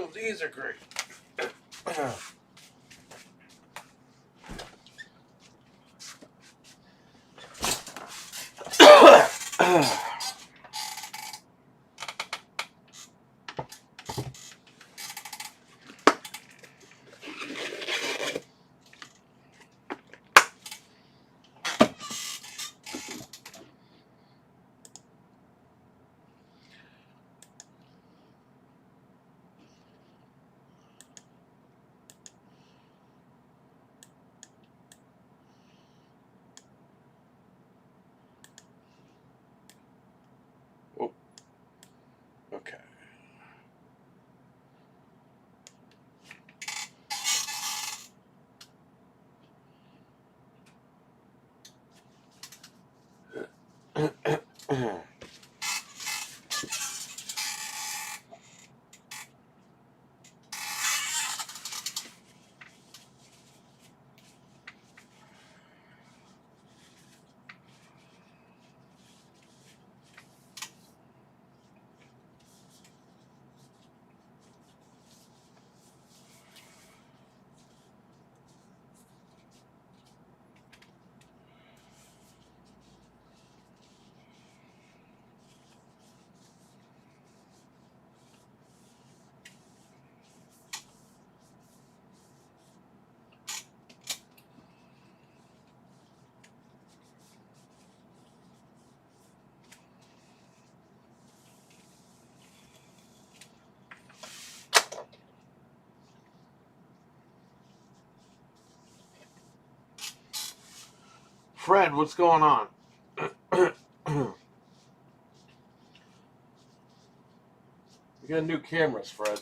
Oh, these are great. Oh, okay. Fred, what's going on? We got new cameras, Fred.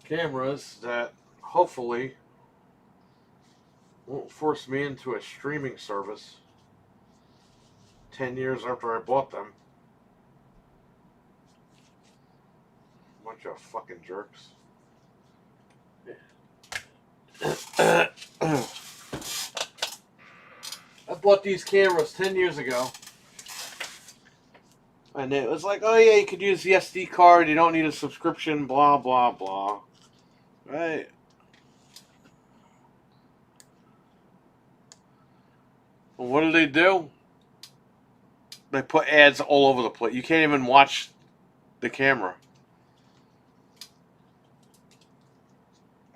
Cameras that hopefully won't force me into a streaming service 10 years after I bought them. Bunch of fucking jerks. I bought these cameras 10 years ago. And it was like, oh yeah, you could use the SD card, you don't need a subscription, blah, blah, blah. Right? Well, what do? They put ads all over the place. You can't even watch the camera.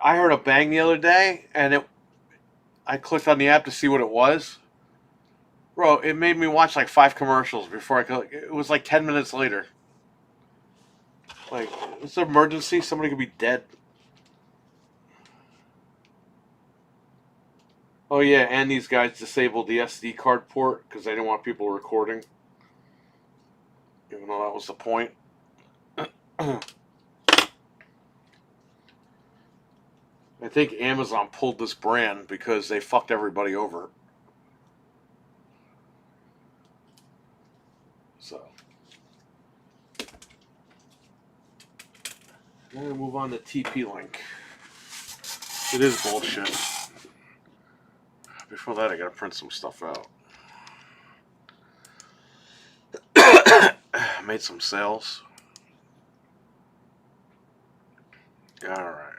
I heard a bang the other day, and I clicked on the app to see what it was. Bro, it made me watch like 5 commercials before I could. It was like 10 minutes later. Like, it's an emergency. Somebody could be dead. Oh, yeah, and these guys disabled the SD card port because they didn't want people recording. Even though that was the point. I think Amazon pulled this brand because they fucked everybody over. So. I'm going to move on to TP-Link. It is bullshit. Before that, I got to print some stuff out. Made some sales. Alright.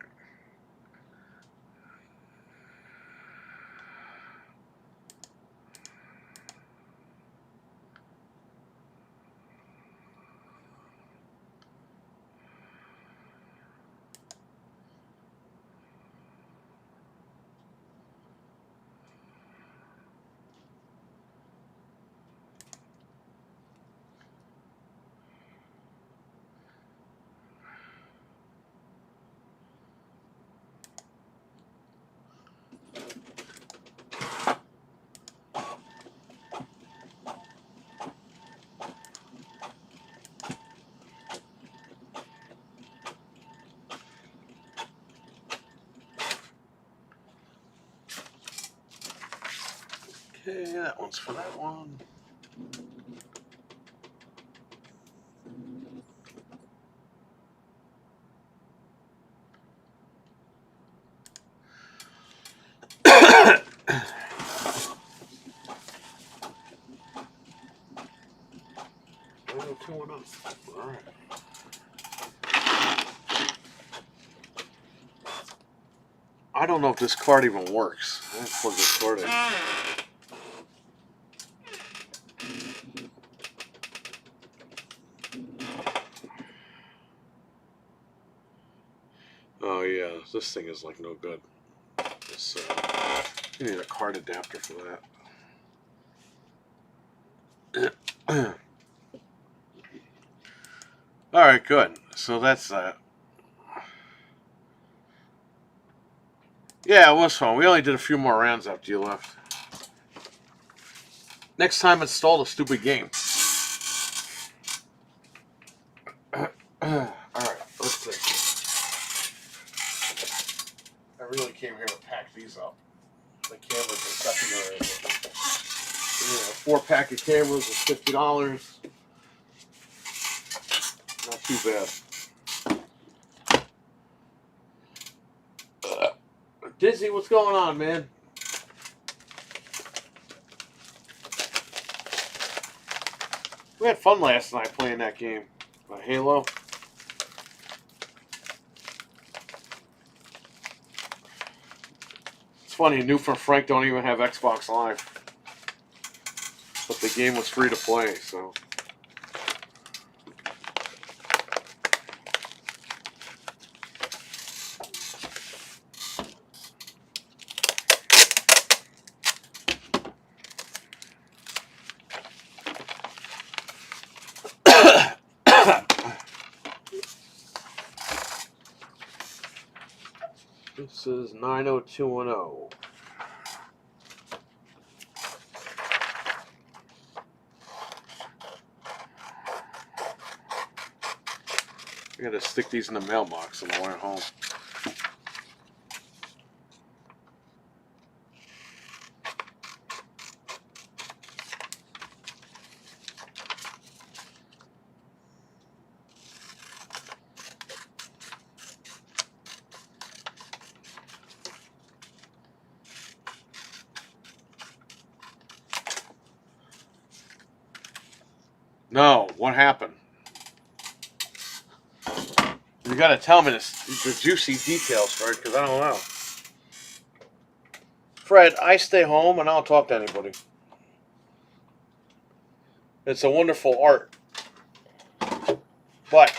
Okay, that one's for that one. All right. I don't know if this card even works. I have to plug this card in. Oh yeah, this thing is like no good. This, you need a card adapter for that. Alright, good. So that's that. Yeah, it was fun. We only did a few more rounds after you left. Next time, install the stupid game. Alright, let's see. I really came here to pack these up. The cameras are secondary. You know, 4-pack of cameras is $50. Not too bad. Dizzy, what's going on, man? We had fun last night playing that game. Halo. It's funny, Newf and Frank don't even have Xbox Live. But the game was free to play, so... This is 90210. I gotta stick these in the mailbox on the way home. No, what happened? You gotta tell me the juicy details, Fred, because I don't know. Fred, I stay home and I don't talk to anybody. It's a wonderful art. But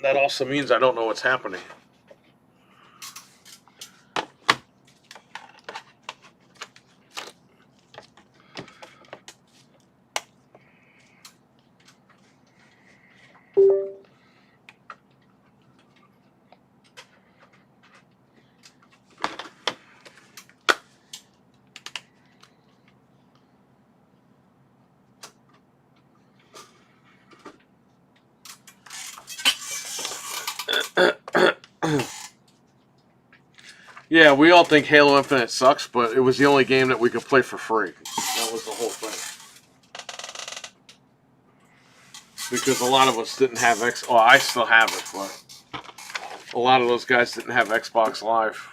that also means I don't know what's happening. Yeah, we all think Halo Infinite sucks, but it was the only game that we could play for free. That was the whole thing. Because a lot of us didn't have Oh, I still have it, but a lot of those guys didn't have Xbox Live.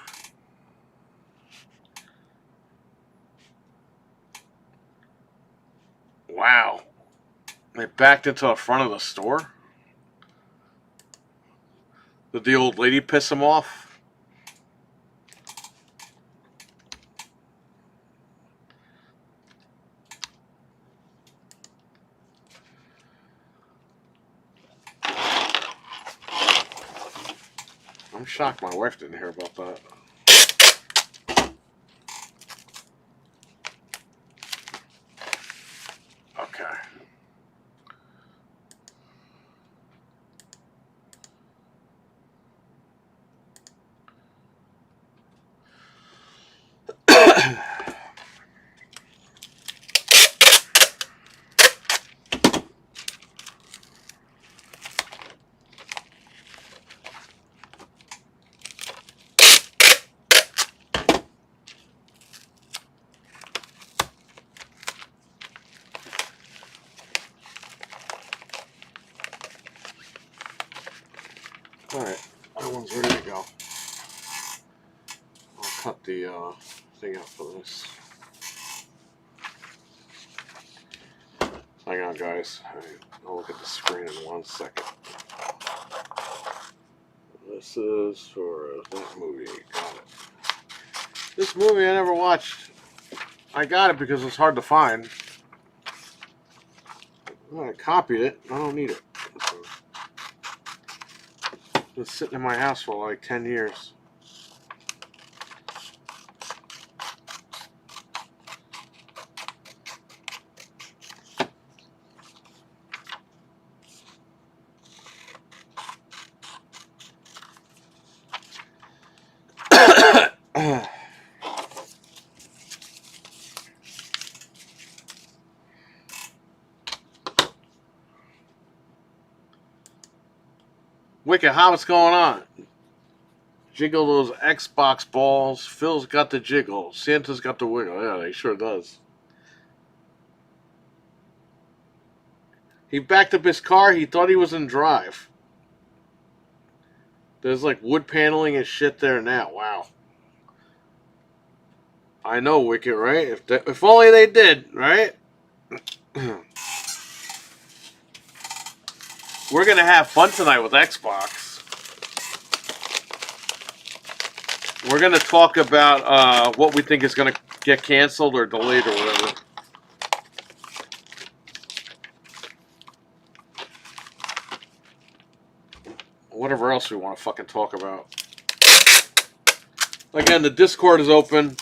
Wow. They backed into the front of the store? Did the old lady piss him off? I'm shocked my wife didn't hear about that. Okay. Alright, that one's ready to go. I'll cut the thing out for this. Hang on, guys. I'll look at the screen in 1 second. This is for that movie. Got it. This movie I never watched. I got it because it's hard to find. I copied it. I don't need it. It's been sitting in my house for like 10 years. Wicked, how what's going on? Jiggle those Xbox balls. Phil's got the jiggle. Santa's got the wiggle. Yeah, he sure does. He backed up his car. He thought he was in drive. There's like wood paneling and shit there now. Wow. I know, Wicked, right? If only they did, right? We're going to have fun tonight with Xbox. We're going to talk about what we think is going to get canceled or delayed or whatever. Whatever else we want to fucking talk about. Again, the Discord is open.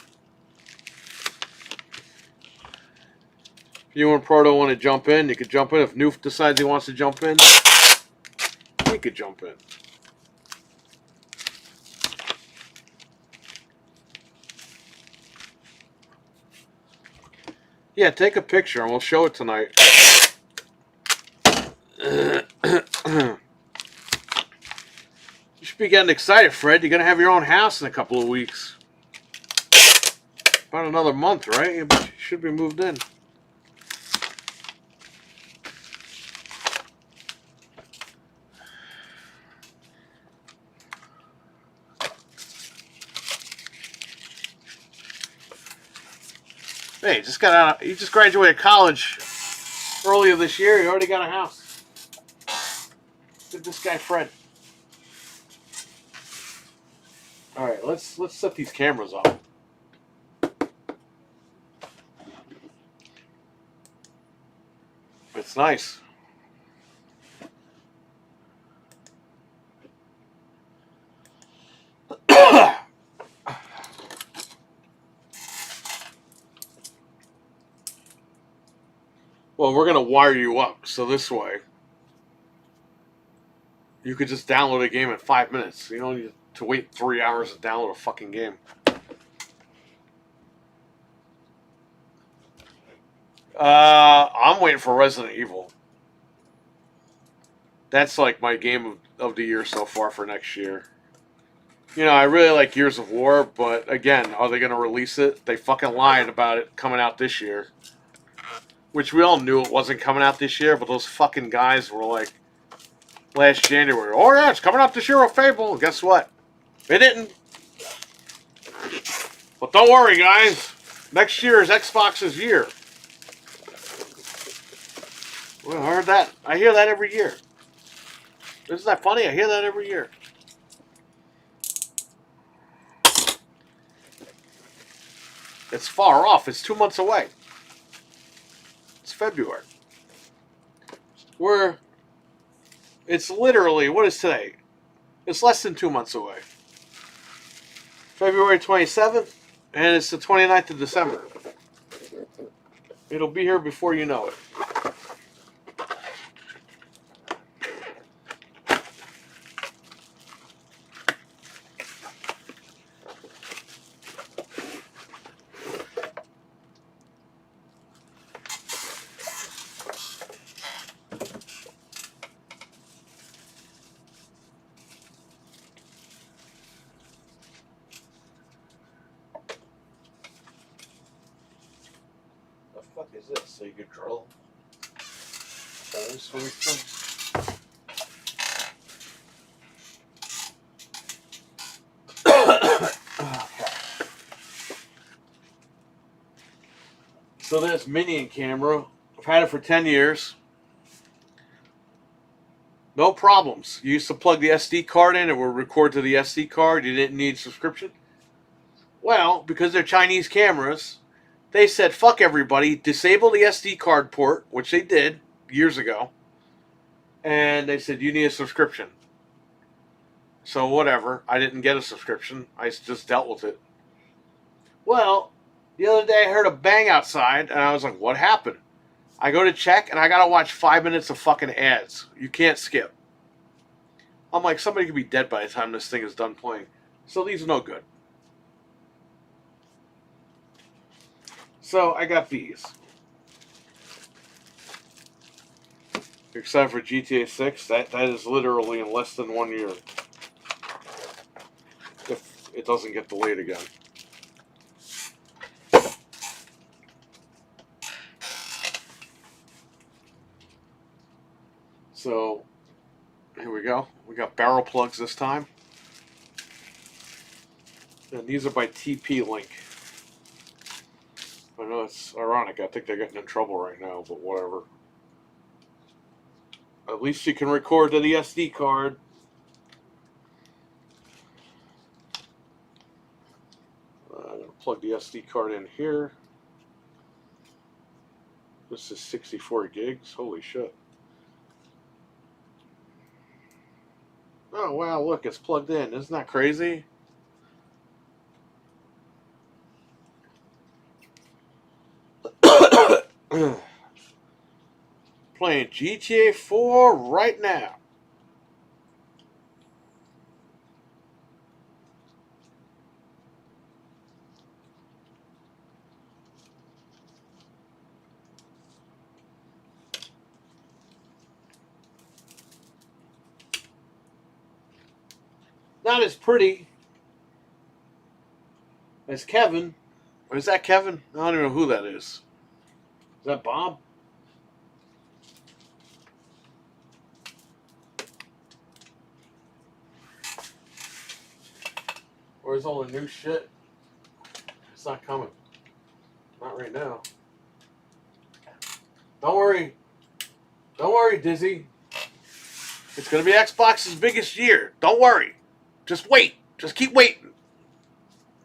If you and Proto want to jump in, you could jump in. If Noof decides he wants to jump in, he could jump in. Yeah, take a picture and we'll show it tonight. You should be getting excited, Fred. You're going to have your own house in a couple of weeks. About another month, right? You should be moved in. Hey, you just graduated college earlier this year. You already got a house. Look at this guy, Fred. All right, let's set these cameras up. It's nice. Well, we're going to wire you up, so this way you could just download a game in 5 minutes. You don't need to wait 3 hours to download a fucking game. I'm waiting for Resident Evil. That's like my game of the year so far for next year. You know, I really like Gears of War, but again, are they going to release it? They fucking lied about it coming out this year. Which we all knew it wasn't coming out this year, but those fucking guys were like, last January, oh yeah, it's coming out this year with Fable. And guess what? It didn't. But don't worry, guys. Next year is Xbox's year. Well, I heard that. I hear that every year. Isn't that funny? I hear that every year. It's far off. It's 2 months away. It's February. It's literally, what is today? It's less than 2 months away. February 27th, and it's the 29th of December. It'll be here before you know it. What the fuck is this? So you could drill holes for these things? Okay. So this Minion camera, I've had it for 10 years. No problems. You used to plug the SD card in, it would record to the SD card. You didn't need subscription. Well, because they're Chinese cameras, they said, fuck everybody, disable the SD card port, which they did years ago. And they said, you need a subscription. So whatever, I didn't get a subscription. I just dealt with it. Well, the other day I heard a bang outside, and I was like, what happened? I go to check, and I gotta watch 5 minutes of fucking ads. You can't skip. I'm like, somebody could be dead by the time this thing is done playing. So these are no good. So I got these. Except for GTA 6, that is literally in less than 1 year. If it doesn't get delayed again. So, here we go. We got barrel plugs this time. And these are by TP-Link. I know it's ironic. I think they're getting in trouble right now, but whatever. At least you can record to the SD card. I'm going to plug the SD card in here. This is 64 gigs. Holy shit. Oh, wow, look, it's plugged in. Isn't that crazy? Playing GTA 4 right now. Not as pretty as Kevin. Or is that Kevin? I don't even know who that is. Is that Bob? Where's all the new shit? It's not coming. Not right now. Don't worry. Don't worry, Dizzy. It's going to be Xbox's biggest year. Don't worry. Just wait. Just keep waiting.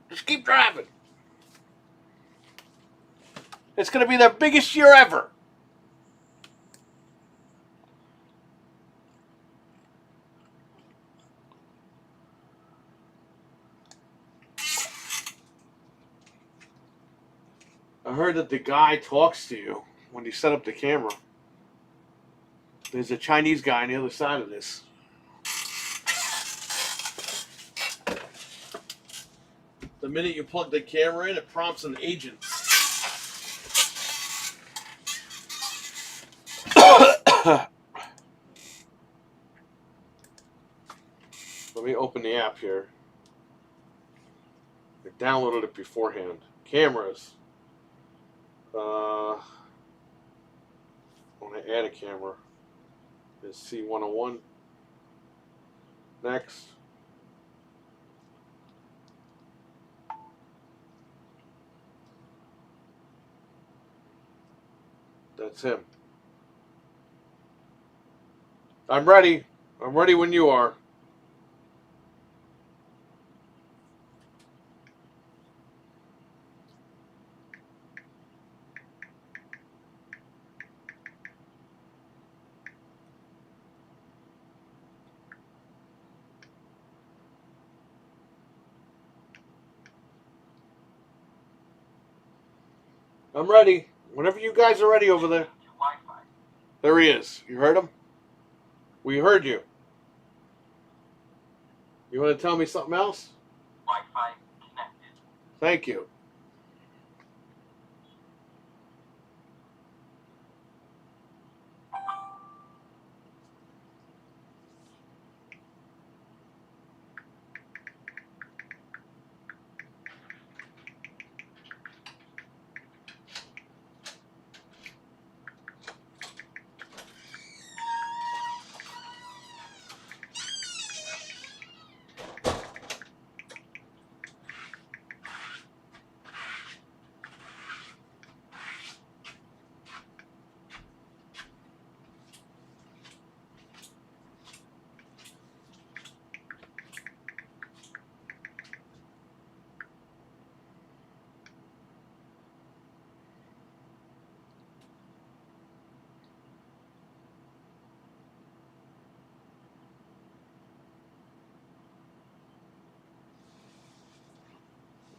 Just keep driving. It's going to be their biggest year ever. I heard that the guy talks to you when you set up the camera. There's a Chinese guy on the other side of this. The minute you plug the camera in, it prompts an agent. Let me open the app here. I downloaded it beforehand. Cameras. I want to add a camera. Is C101. Next. That's him. I'm ready. I'm ready when you are. I'm ready. Whenever you guys are ready over there. There he is. You heard him? We heard you. You want to tell me something else? Wi-Fi connected. Thank you.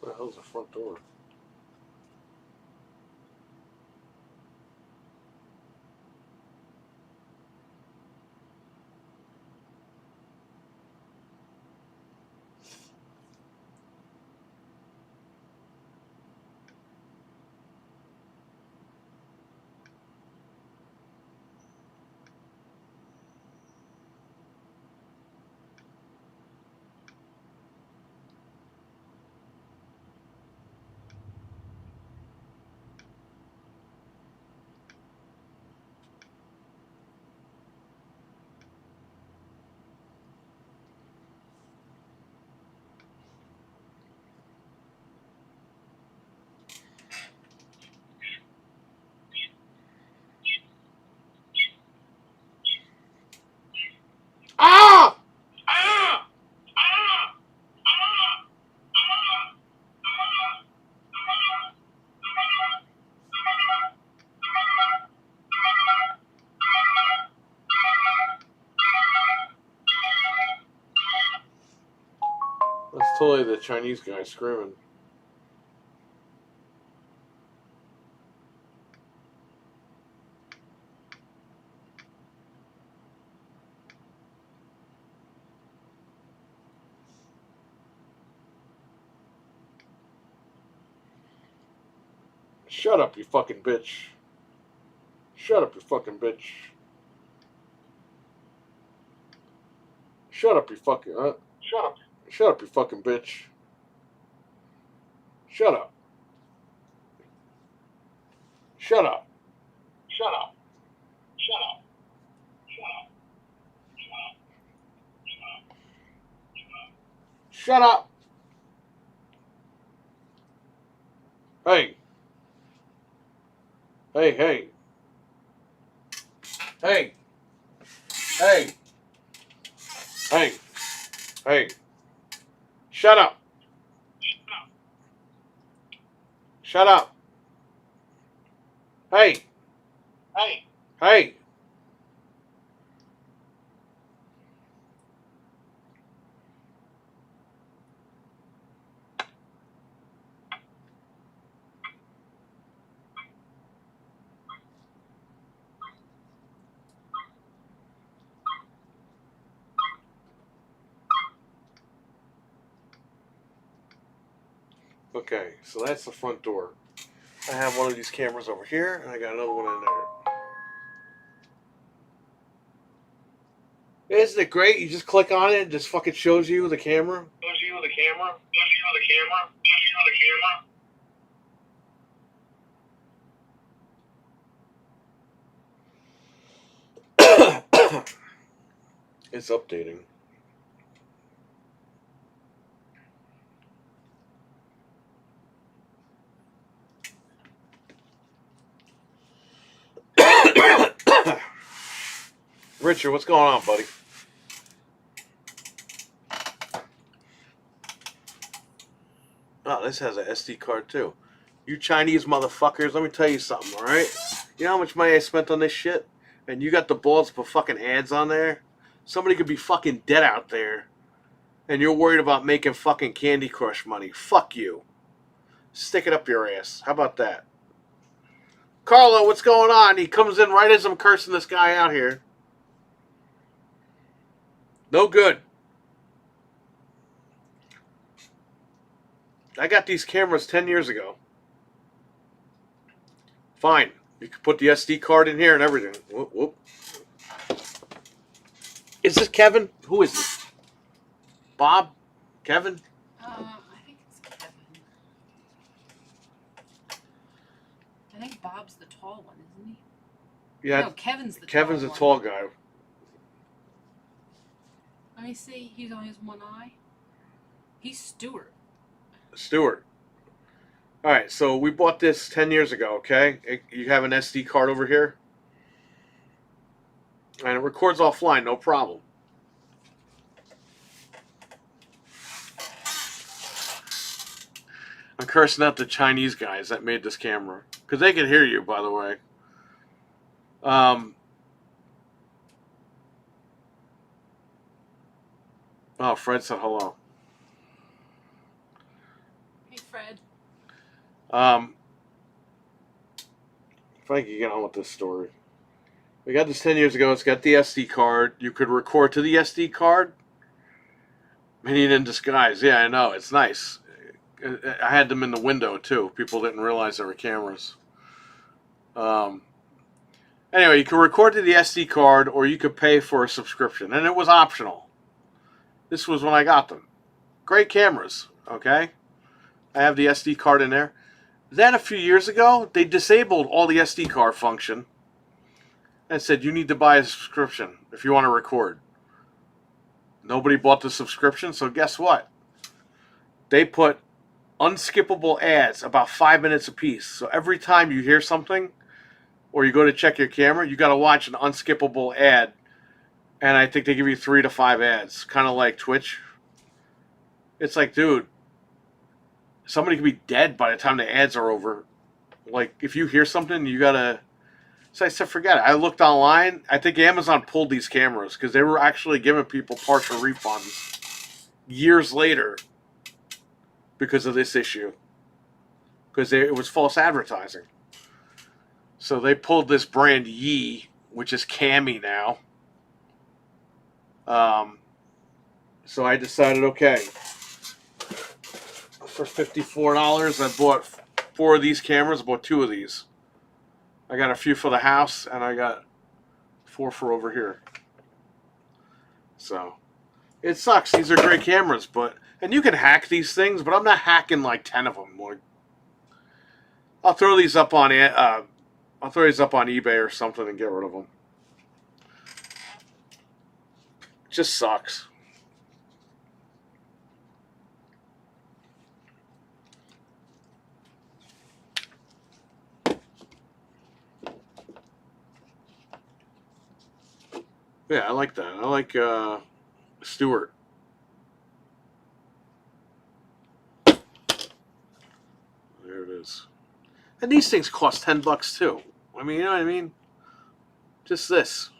What the hell's the front door? Ah! That's totally the Chinese guy screaming. Shut up, you fucking bitch. Shut up, you fucking bitch. Shut up, you fucking. Shut up. Shut up, you fucking bitch. Shut up. Shut up. Shut up. Shut up. Shut up. Hey. Hey, hey. Hey. Hey. Hey. Hey. Shut up. Shut up. Hey. Hey. Hey. Okay, so that's the front door. I have one of these cameras over here, and I got another one in there. Isn't it great? You just click on it, and just fucking shows you the camera. Shows you the camera. Shows you the camera. Shows you the camera. It's updating. Richard, what's going on, buddy? Oh, this has an SD card too. You Chinese motherfuckers, let me tell you something, alright? You know how much money I spent on this shit? And you got the balls to put fucking ads on there? Somebody could be fucking dead out there. And you're worried about making fucking Candy Crush money. Fuck you. Stick it up your ass. How about that? Carlo, what's going on? He comes in right as I'm cursing this guy out here. No good. I got these cameras 10 years ago. Fine. You can put the SD card in here and everything. Whoop, whoop. Is this Kevin? Who is this? Bob? Kevin? I think it's Kevin. I think Bob's the tall one, isn't he? Yeah. No, Kevin's the Kevin's tall a one. tall guy. Let me see. He's on his one eye. He's Stuart. Stuart. All right, so we bought this 10 years ago, okay? You have an SD card over here. And it records offline, no problem. I'm cursing out the Chinese guys that made this camera. Because they can hear you, by the way. Oh, Fred said hello. Hey, Fred. If I can get on with this story. We got this 10 years ago. It's got the SD card. You could record to the SD card. Minion in disguise. Yeah, I know. It's nice. I had them in the window, too. People didn't realize there were cameras. Anyway, you could record to the SD card or you could pay for a subscription. And it was optional. This was when I got them. Great cameras, okay? I have the SD card in there. Then a few years ago, they disabled all the SD card function and said you need to buy a subscription if you want to record. Nobody bought the subscription, so guess what? They put unskippable ads about 5 minutes a piece. So every time you hear something or you go to check your camera, you got to watch an unskippable ad. And I think they give you 3 to 5 ads, kind of like Twitch. It's like, dude, somebody could be dead by the time the ads are over. Like, if you hear something, you got to... So I said, forget it. I looked online. I think Amazon pulled these cameras because they were actually giving people partial refunds years later because of this issue. Because it was false advertising. So they pulled this brand Yi, which is Cami now. So I decided, okay, for $54, I bought 4 of these cameras. I bought 2 of these. I got a few for the house, and I got 4 for over here. So, it sucks. These are great cameras, and you can hack these things, but I'm not hacking like 10 of them. Like, I'll throw these up on eBay or something and get rid of them. It just sucks. Yeah, I like that. I like Stewart. There it is. And these things cost $10 too. I mean, you know what I mean? Just this.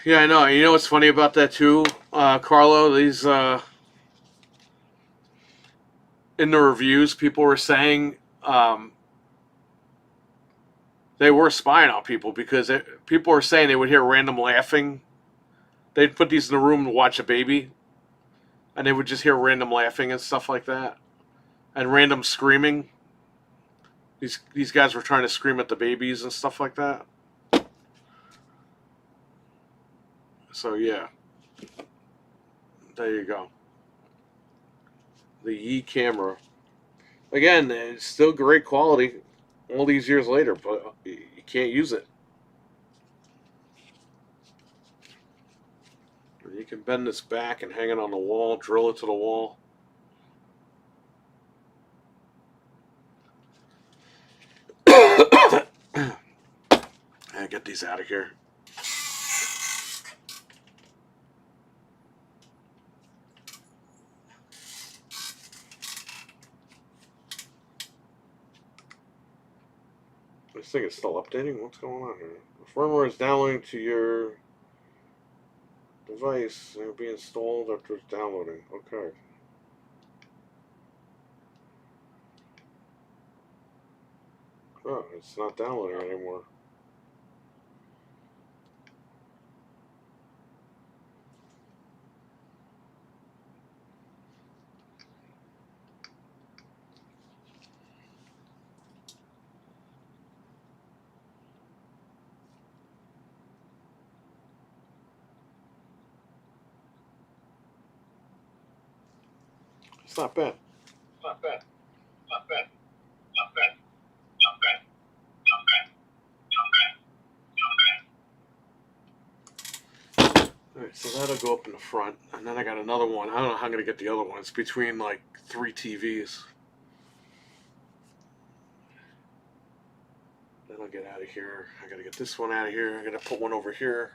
Yeah, I know. You know what's funny about that too, Carlo? These in the reviews, people were saying they were spying on people because people were saying they would hear random laughing. They'd put these in the room to watch a baby, and they would just hear random laughing and stuff like that, and random screaming. These guys were trying to scream at the babies and stuff like that. So yeah, there you go. The Yi camera. Again, it's still great quality all these years later, but you can't use it. You can bend this back and hang it on the wall, drill it to the wall. And get these out of here. This thing is still updating? What's going on here? The firmware is downloading to your device and will be installed after it's downloading. Okay. Oh, it's not downloading anymore. It's not bad. Not bad. Not bad. Not bad. Not bad. Not bad. Not bad. Not bad. Alright, so that'll go up in the front. And then I got another one. I don't know how I'm going to get the other one. It's between like 3 TVs. Then I'll get out of here. I got to get this one out of here. I got to put one over here.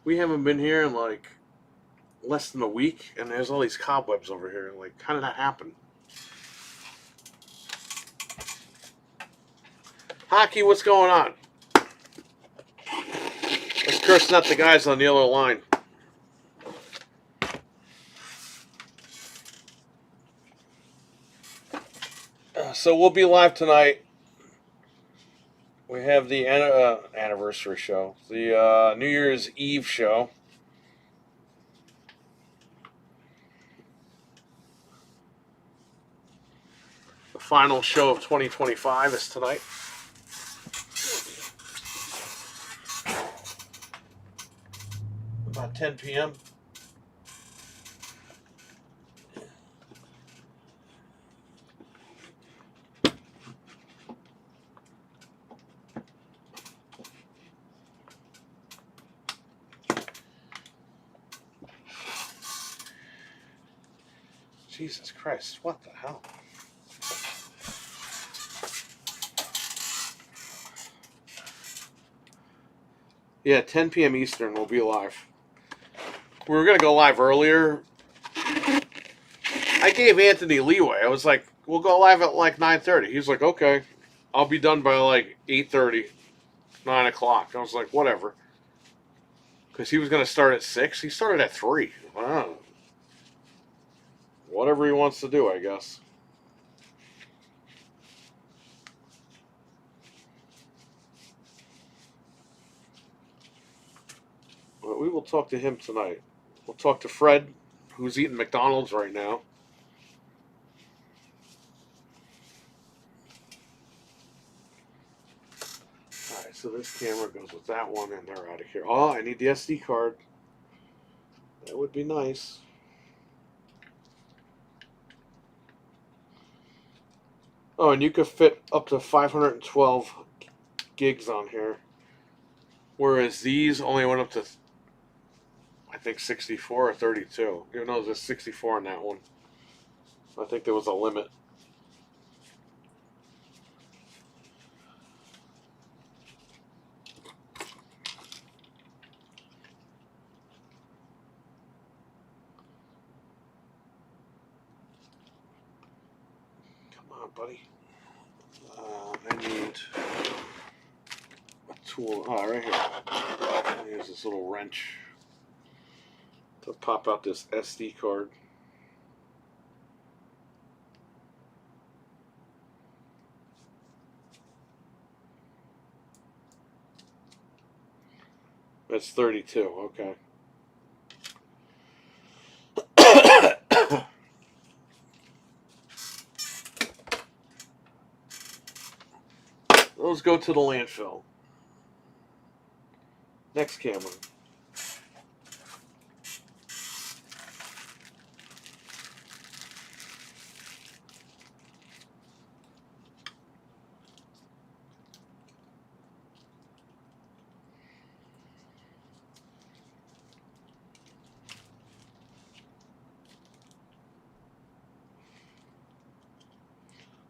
We haven't been here in like less than a week, and there's all these cobwebs over here. Like, how did that happen? Hockey, what's going on? Let's curse not the guys on the other line. So we'll be live tonight. We have the anniversary show, the New Year's Eve show. The final show of 2025 is tonight. About 10 p.m. Jesus Christ, what the hell? Yeah, 10 p.m. Eastern, we'll be live. We were going to go live earlier. I gave Anthony leeway. I was like, we'll go live at like 9:30. He's like, okay. I'll be done by like 8:30, 9 o'clock. I was like, whatever. Because he was going to start at 6. He started at 3. Wow. Whatever he wants to do, I guess. But we will talk to him tonight. We'll talk to Fred, who's eating McDonald's right now. Alright, so this camera goes with that one, and they're out of here. Oh, I need the SD card. That would be nice. Oh, and you could fit up to 512 gigs on here. Whereas these only went up to, I think, 64 or 32. Even though there's 64 on that one. I think there was a limit. Come on, buddy. I need a tool. Oh, right here. Here's this little wrench to pop out this SD card. That's 32, okay. Those go to the landfill. Next camera.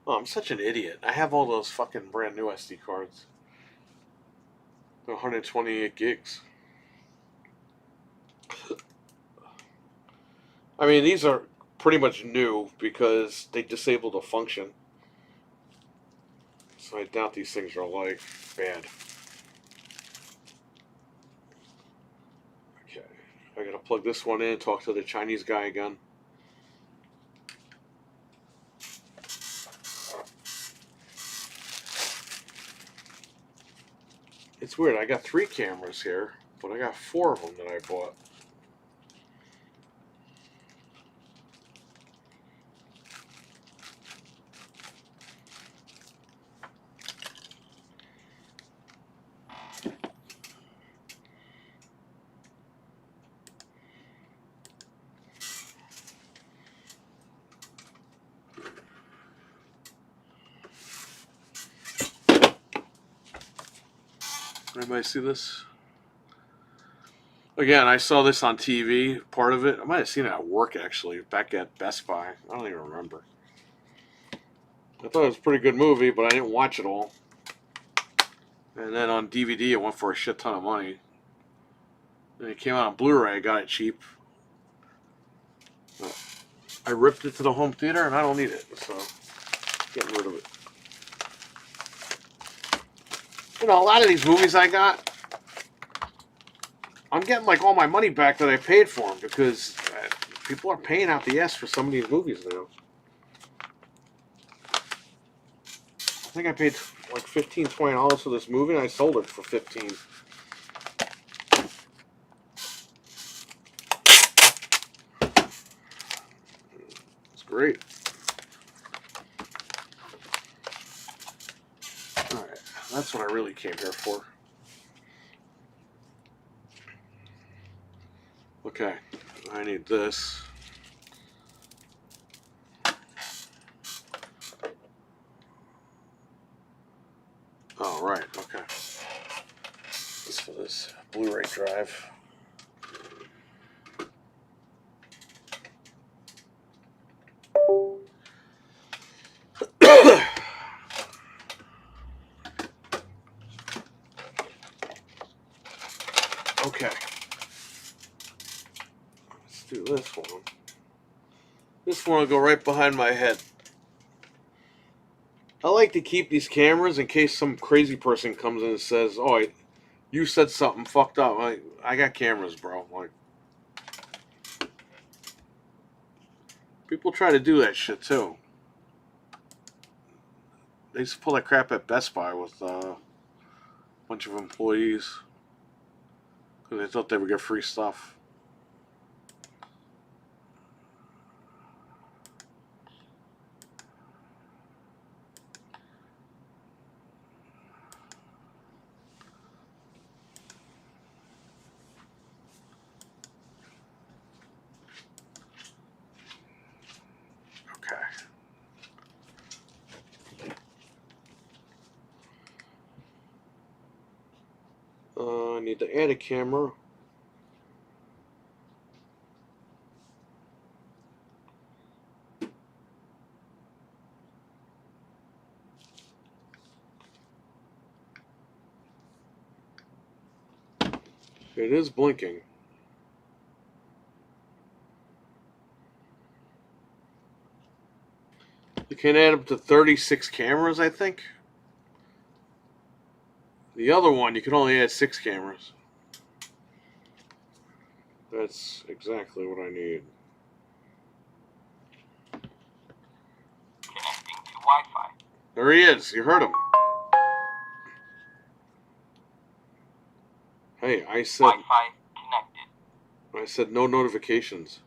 Oh, I'm such an idiot. I have all those fucking brand new SD cards. They're 128 gigs. I mean, these are pretty much new because they disabled a function. So I doubt these things are like bad. Okay. I gotta plug this one in and talk to the Chinese guy again. It's weird. I got 3 cameras here, but I got 4 of them that I bought. Anybody see this? Again, I saw this on TV, part of it. I might have seen it at work, actually, back at Best Buy. I don't even remember. I thought it was a pretty good movie, but I didn't watch it all. And then on DVD, it went for a shit ton of money. Then it came out on Blu-ray, I got it cheap. I ripped it to the home theater, and I don't need it, so getting rid of it. You know, a lot of these movies I got, I'm getting like all my money back that I paid for them because people are paying out the ass for some of these movies now. I think I paid like $15, $20 for this movie, and I sold it for 15. It's great. All right, that's what I really came here for. Okay, I need this. Oh, right, okay. This for this Blu-ray drive. Okay. Let's do this one. This one will go right behind my head. I like to keep these cameras in case some crazy person comes in and says, "Oh, you said something fucked up." I got cameras, bro. Like, people try to do that shit too. They used to pull that crap at Best Buy with a bunch of employees because they thought they would get free stuff. Okay. I need to add a camera. It is blinking. You can add up to 36 cameras, I think. The other one, you can only add 6 cameras. That's exactly what I need. Connecting to Wi-Fi. There he is. You heard him. Hey, I Wi-Fi connected. said no notifications.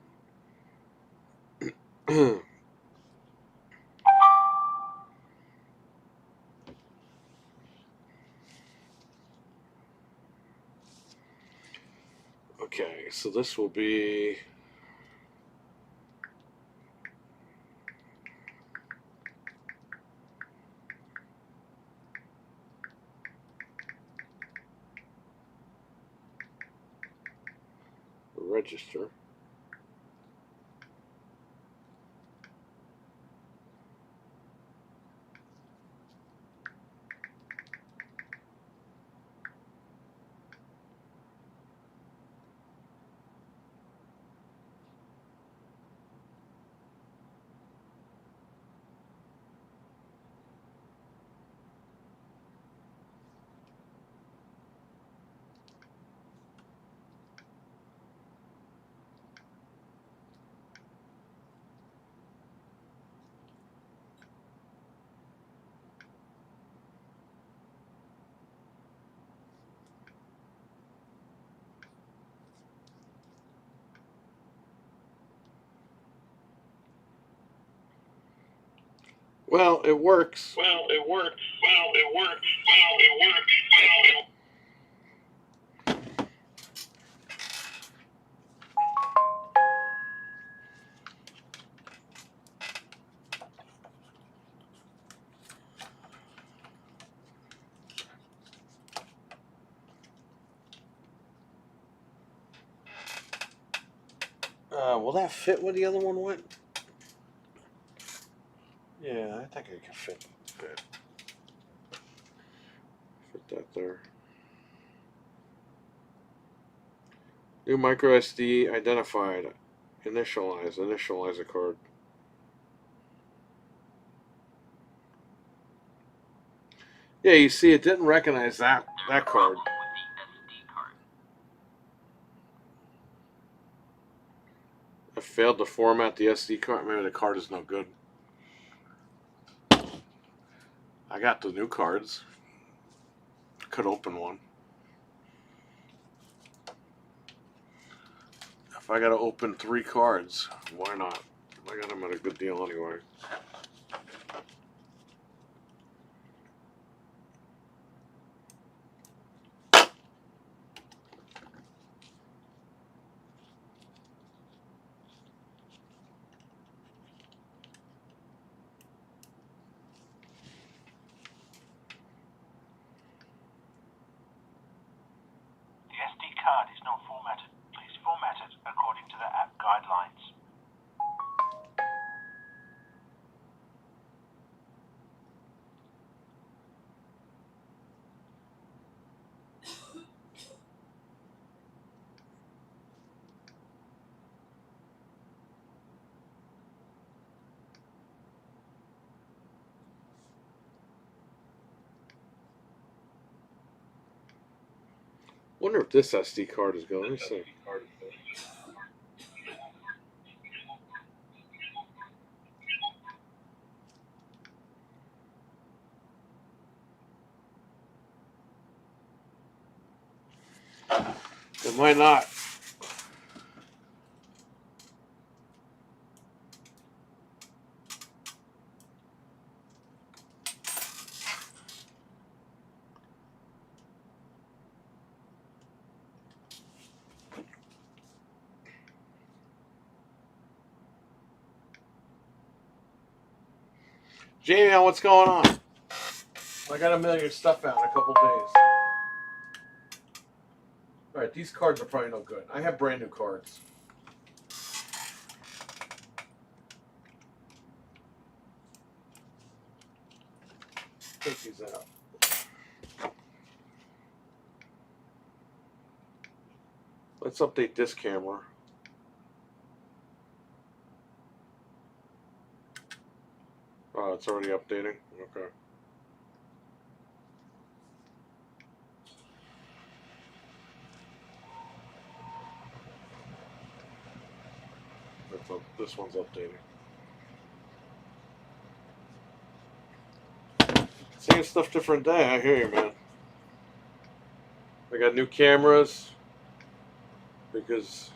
Okay, so this will be the register. Well, it works. Well, it works. Well, it works. Well, it works. Well, it Will that fit where the other one went? Yeah, I think it can fit. Fit that there. New micro SD identified. Initialize a card. Yeah, you see, it didn't recognize that There's a card. problem with the SD card. I failed to format the SD card. Maybe the card is no good. I got the new cards. Could open one. If I gotta open 3 cards, why not? I got them at a good deal anyway. The SD card is not formatted. Please format it according to the app guidelines. Wonder if this SD card is good. Let me see. It might not. Jamie, what's going on? I got a million stuff out in a couple days. Alright, these cards are probably no good. I have brand new cards. Take these out. Let's update this camera. Oh, it's already updating? Okay. This one's updating. Same stuff, different day. I hear you, man. I got new cameras because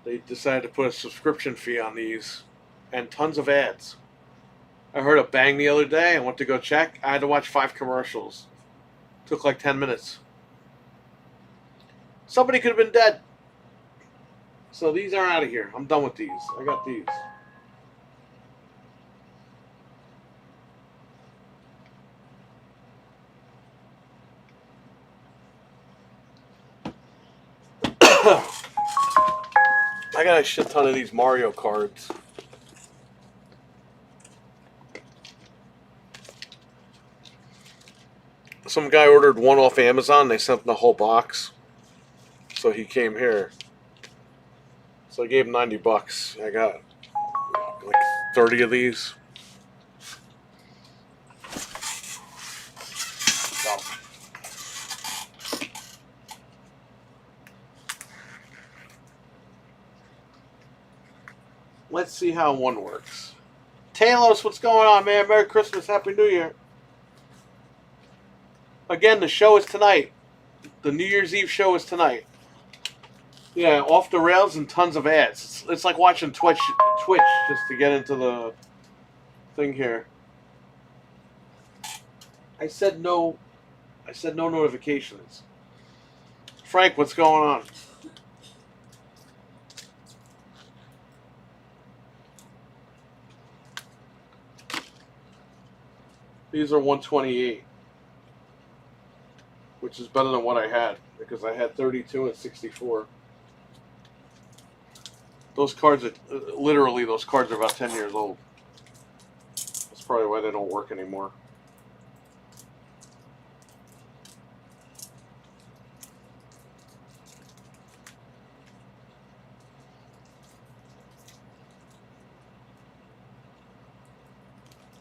they decided to put a subscription fee on these and tons of ads. I heard a bang the other day. I went to go check. I had to watch 5 commercials. Took like 10 minutes. Somebody could have been dead. So these are out of here. I'm done with these. I got these. I got a shit ton of these Mario cards. Some guy ordered one off Amazon. They sent him the whole box. So he came here. So I gave him $90. I got like 30 of these. Let's see how one works. Talos, what's going on, man? Merry Christmas, Happy New Year. Again, the show is tonight. The New Year's Eve show is tonight. Yeah, off the rails and tons of ads. It's like watching Twitch just to get into the thing here. I said no notifications. Frank, what's going on? These are 128, which is better than what I had because I had 32 and 64. Those cards are literally those cards are about 10 years old. That's probably why they don't work anymore.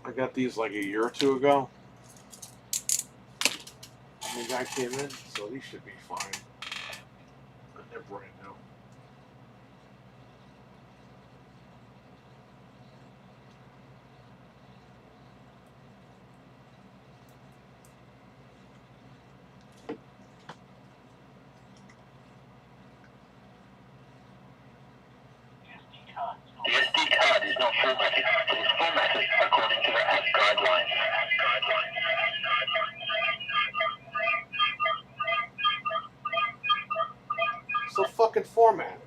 I got these like a year or two ago. new guy came in, so these should be fine. They're brand new. The SD card is not formatted. It is formatted according to the app guidelines. So fucking format.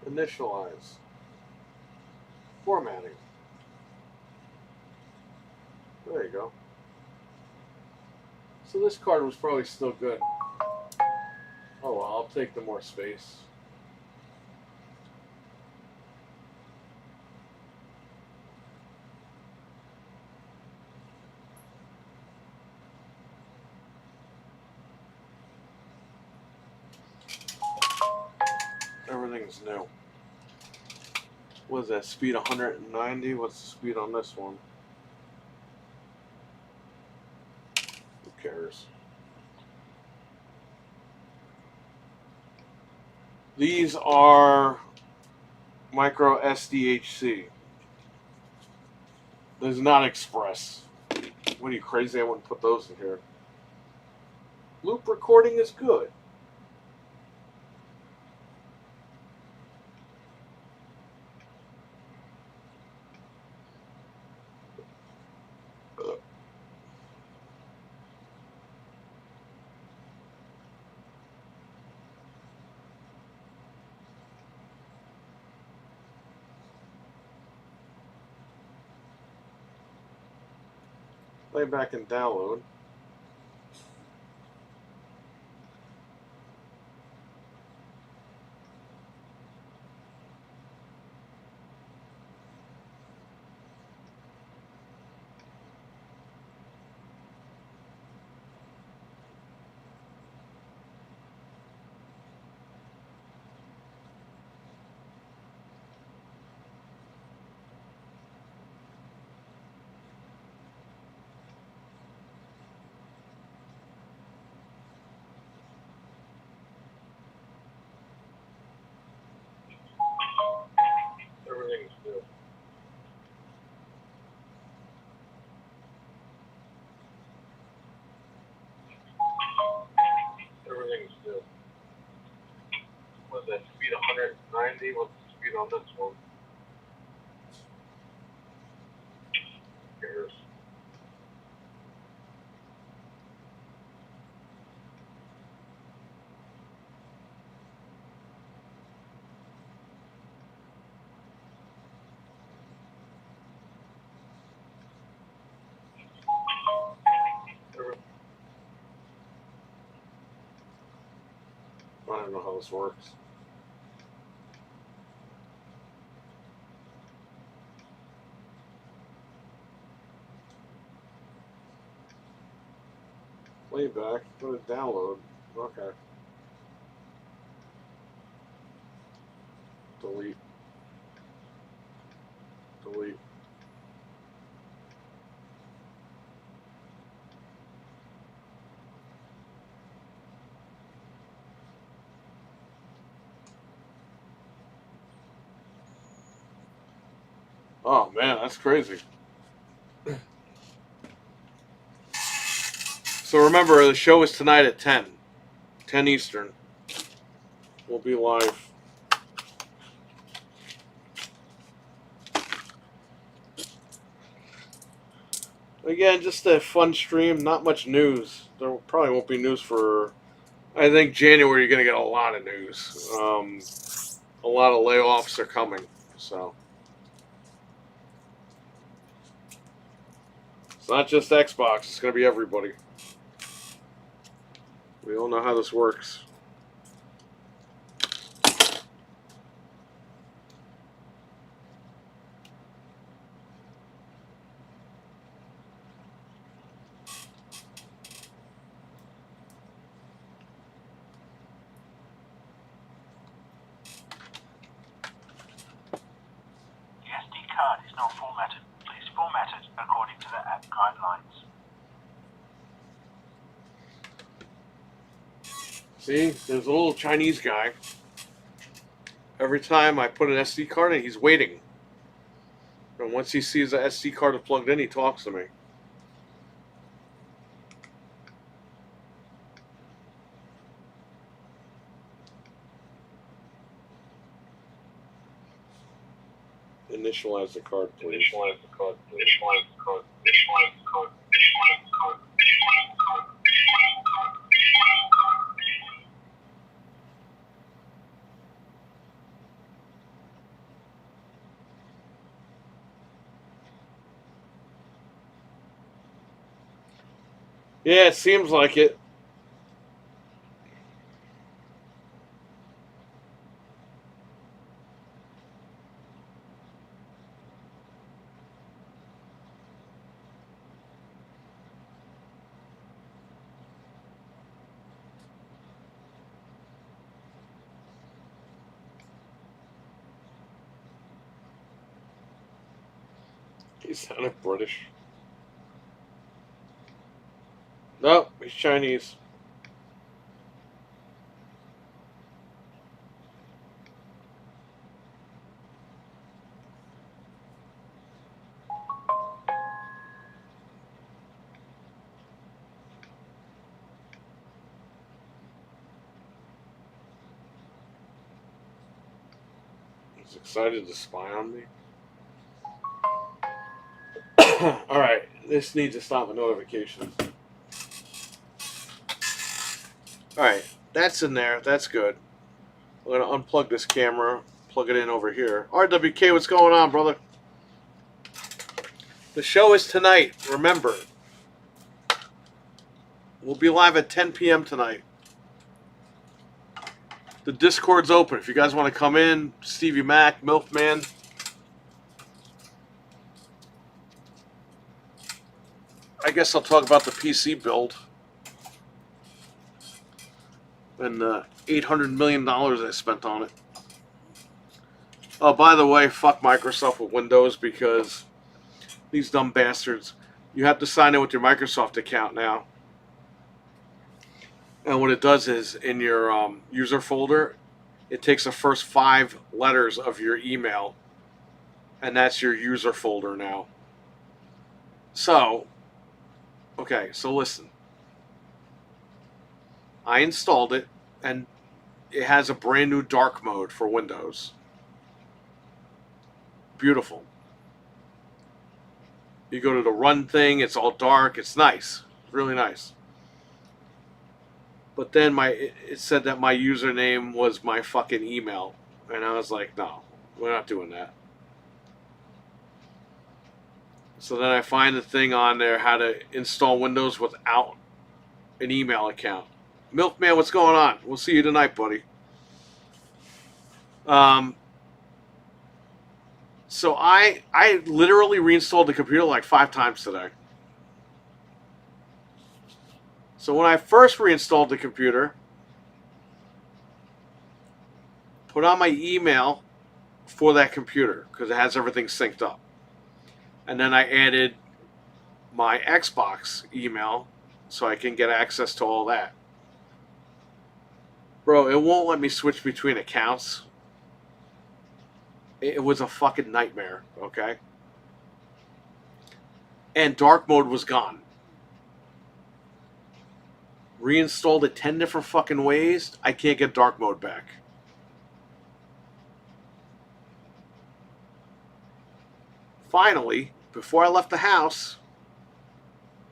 Initialize. Formatting. There you go. So this card was probably still good. Oh well, I'll take the more space. Everything's new. What is that, speed 190? What's the speed on this one? Who cares? These are micro SDHC. This is not Express. What are you, crazy? I wouldn't put those in here. Loop recording is good. Playback and download. Everything's new. Everything's new. What is that, speed 190? What's the speed on this one? Who cares? I don't know how this works. Playback, go to download. Okay. Delete. Delete. Oh man, that's crazy. So remember, the show is tonight at 10. 10 Eastern. We'll be live. Again, just a fun stream. Not much news. There probably won't be news for. I think January you're going to get a lot of news. A lot of layoffs are coming. So it's not just Xbox. It's going to be everybody. We all know how this works. See, there's a little Chinese guy. Every time I put an SD card in, he's waiting. And once he sees the SD card is plugged in, he talks to me. Initialize the card, please. Initialize the card. Initialize the card. Initialize the card. Initialize the card. Initialize the card. Initialize the card. Initialize the card. Yeah, it seems like it. He sounded British. No, he's Chinese. He's excited to spy on me. Alright, this needs to stop the notifications. Alright, that's in there. That's good. We're going to unplug this camera, plug it in over here. RWK, what's going on, brother? The show is tonight, remember. We'll be live at 10 p.m. tonight. The Discord's open. If you guys want to come in, Stevie Mac, Milkman. I guess I'll talk about the PC build. And the $800 million I spent on it. Oh, by the way, fuck Microsoft with Windows because these dumb bastards. You have to sign in with your Microsoft account now. And what it does is, in your user folder, it takes the first 5 letters of your email, and that's your user folder now. So, okay, so listen. I installed it, and it has a brand new dark mode for Windows. Beautiful. You go to the run thing, it's all dark, it's nice. Really nice. But then it said that my username was my fucking email. And I was like, no, we're not doing that. So then I find the thing on there how to install Windows without an email account. Milkman, what's going on? We'll see you tonight, buddy. So I literally reinstalled the computer like 5 times today. So when I first reinstalled the computer, put on my email for that computer because it has everything synced up. And then I added my Xbox email so I can get access to all that. Bro, it won't let me switch between accounts. It was a fucking nightmare, okay? And dark mode was gone. Reinstalled it 10 different fucking ways. I can't get dark mode back. Finally, before I left the house,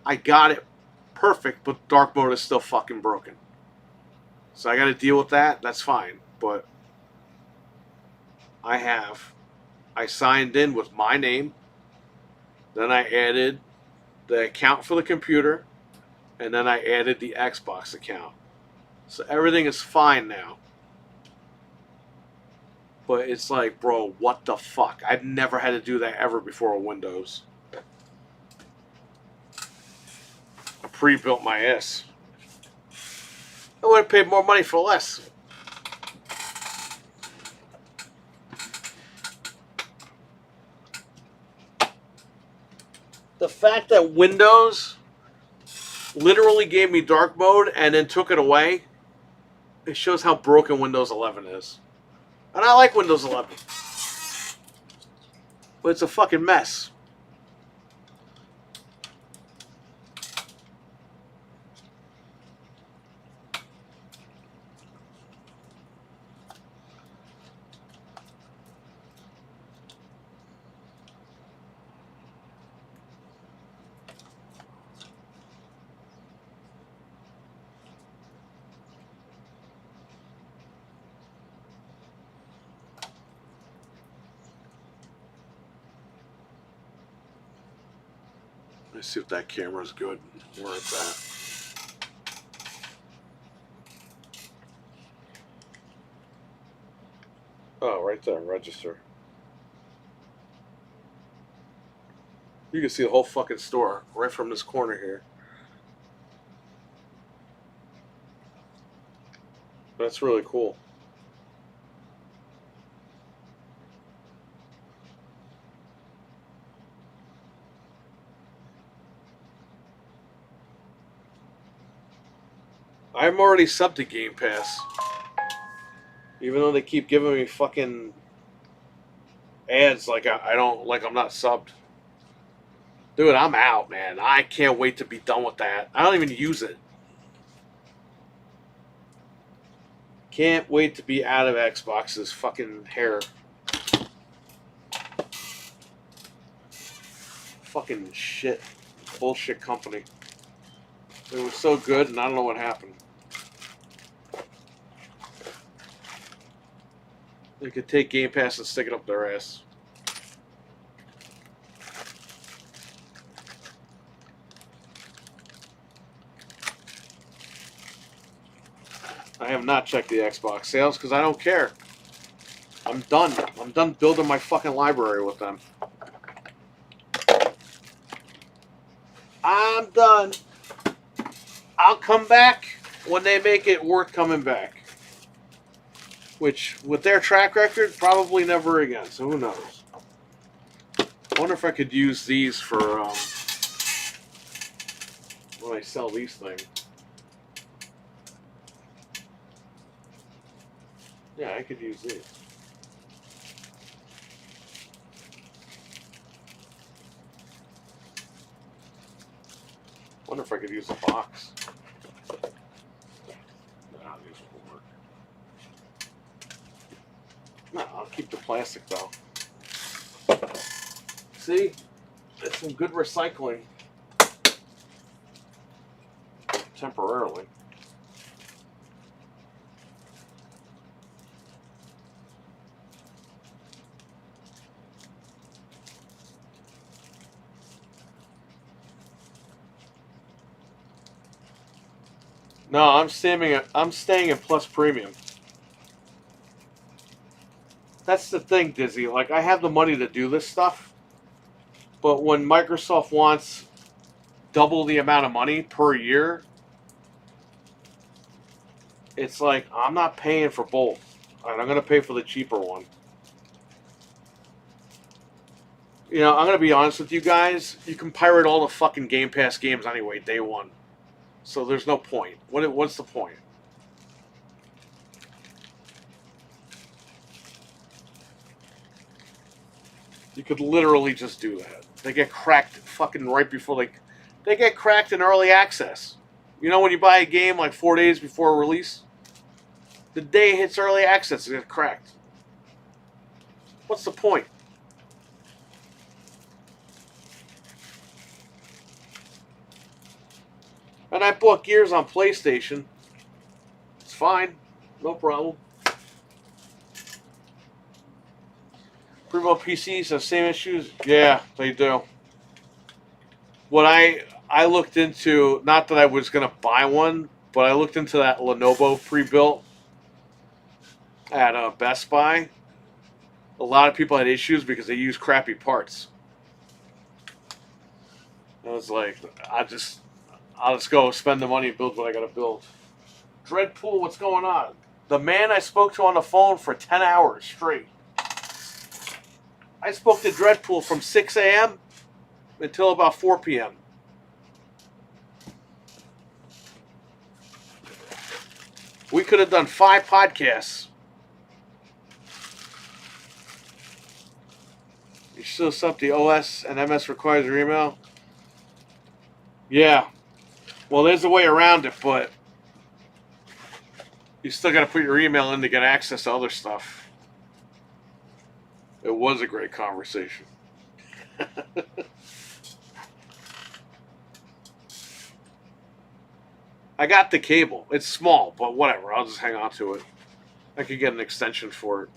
I got it perfect, but dark mode is still fucking broken. So I got to deal with that. That's fine. But I signed in with my name. Then I added the account for the computer. And then I added the Xbox account. So everything is fine now. But it's like, bro, what the fuck? I've never had to do that ever before on Windows. I pre-built my ass. I would have paid more money for less. The fact that Windows literally gave me dark mode and then took it away It shows how broken Windows 11 is. And I like Windows 11. But it's a fucking mess. Let's see if that camera's good. Where it's at. Oh, right there, register. You can see the whole fucking store right from this corner here. That's really cool. I'm already subbed to Game Pass. Even though they keep giving me fucking ads like I don't, like I'm not subbed. Dude, I'm out, man. I can't wait to be done with that. I don't even use it. Can't wait to be out of Xbox's fucking hair. Fucking shit. Bullshit company. It was so good and I don't know what happened. They could take Game Pass and stick it up their ass. I have not checked the Xbox sales because I don't care. I'm done. I'm done building my fucking library with them. I'm done. I'll come back when they make it worth coming back. Which, with their track record, probably never again. So who knows? I wonder if I could use these for when I sell these things. Yeah, I could use these. Wonder if I could use a box. Nah, these will work. No, I'll keep the plastic though. See? That's some good recycling. Temporarily. No, I'm staying in Plus Premium. That's the thing, Dizzy. Like, I have the money to do this stuff, but when Microsoft wants double the amount of money per year, it's like, I'm not paying for both. And I'm going to pay for the cheaper one. You know, I'm going to be honest with you guys. You can pirate all the fucking Game Pass games anyway, day one. So there's no point. What's the point? You could literally just do that. They get cracked fucking right before they get cracked in early access. You know when you buy a game like 4 days before release? The day it hits early access, it gets cracked. What's the point? And I bought Gears on PlayStation. It's fine. No problem. Primo PCs have same issues? Yeah, they do. What I looked into, not that I was going to buy one, but I looked into that Lenovo pre-built at Best Buy. A lot of people had issues because they use crappy parts. I was like, I'll just go spend the money and build what I gotta build. Dreadpool, what's going on? The man I spoke to on the phone for 10 hours straight. I spoke to Dreadpool from 6 a.m. until about 4 p.m. We could have done 5 podcasts. You still set up the OS and MS requires your email? Yeah. Well, there's a way around it, but you still got to put your email in to get access to other stuff. It was a great conversation. I got the cable. It's small, but whatever. I'll just hang on to it. I could get an extension for it.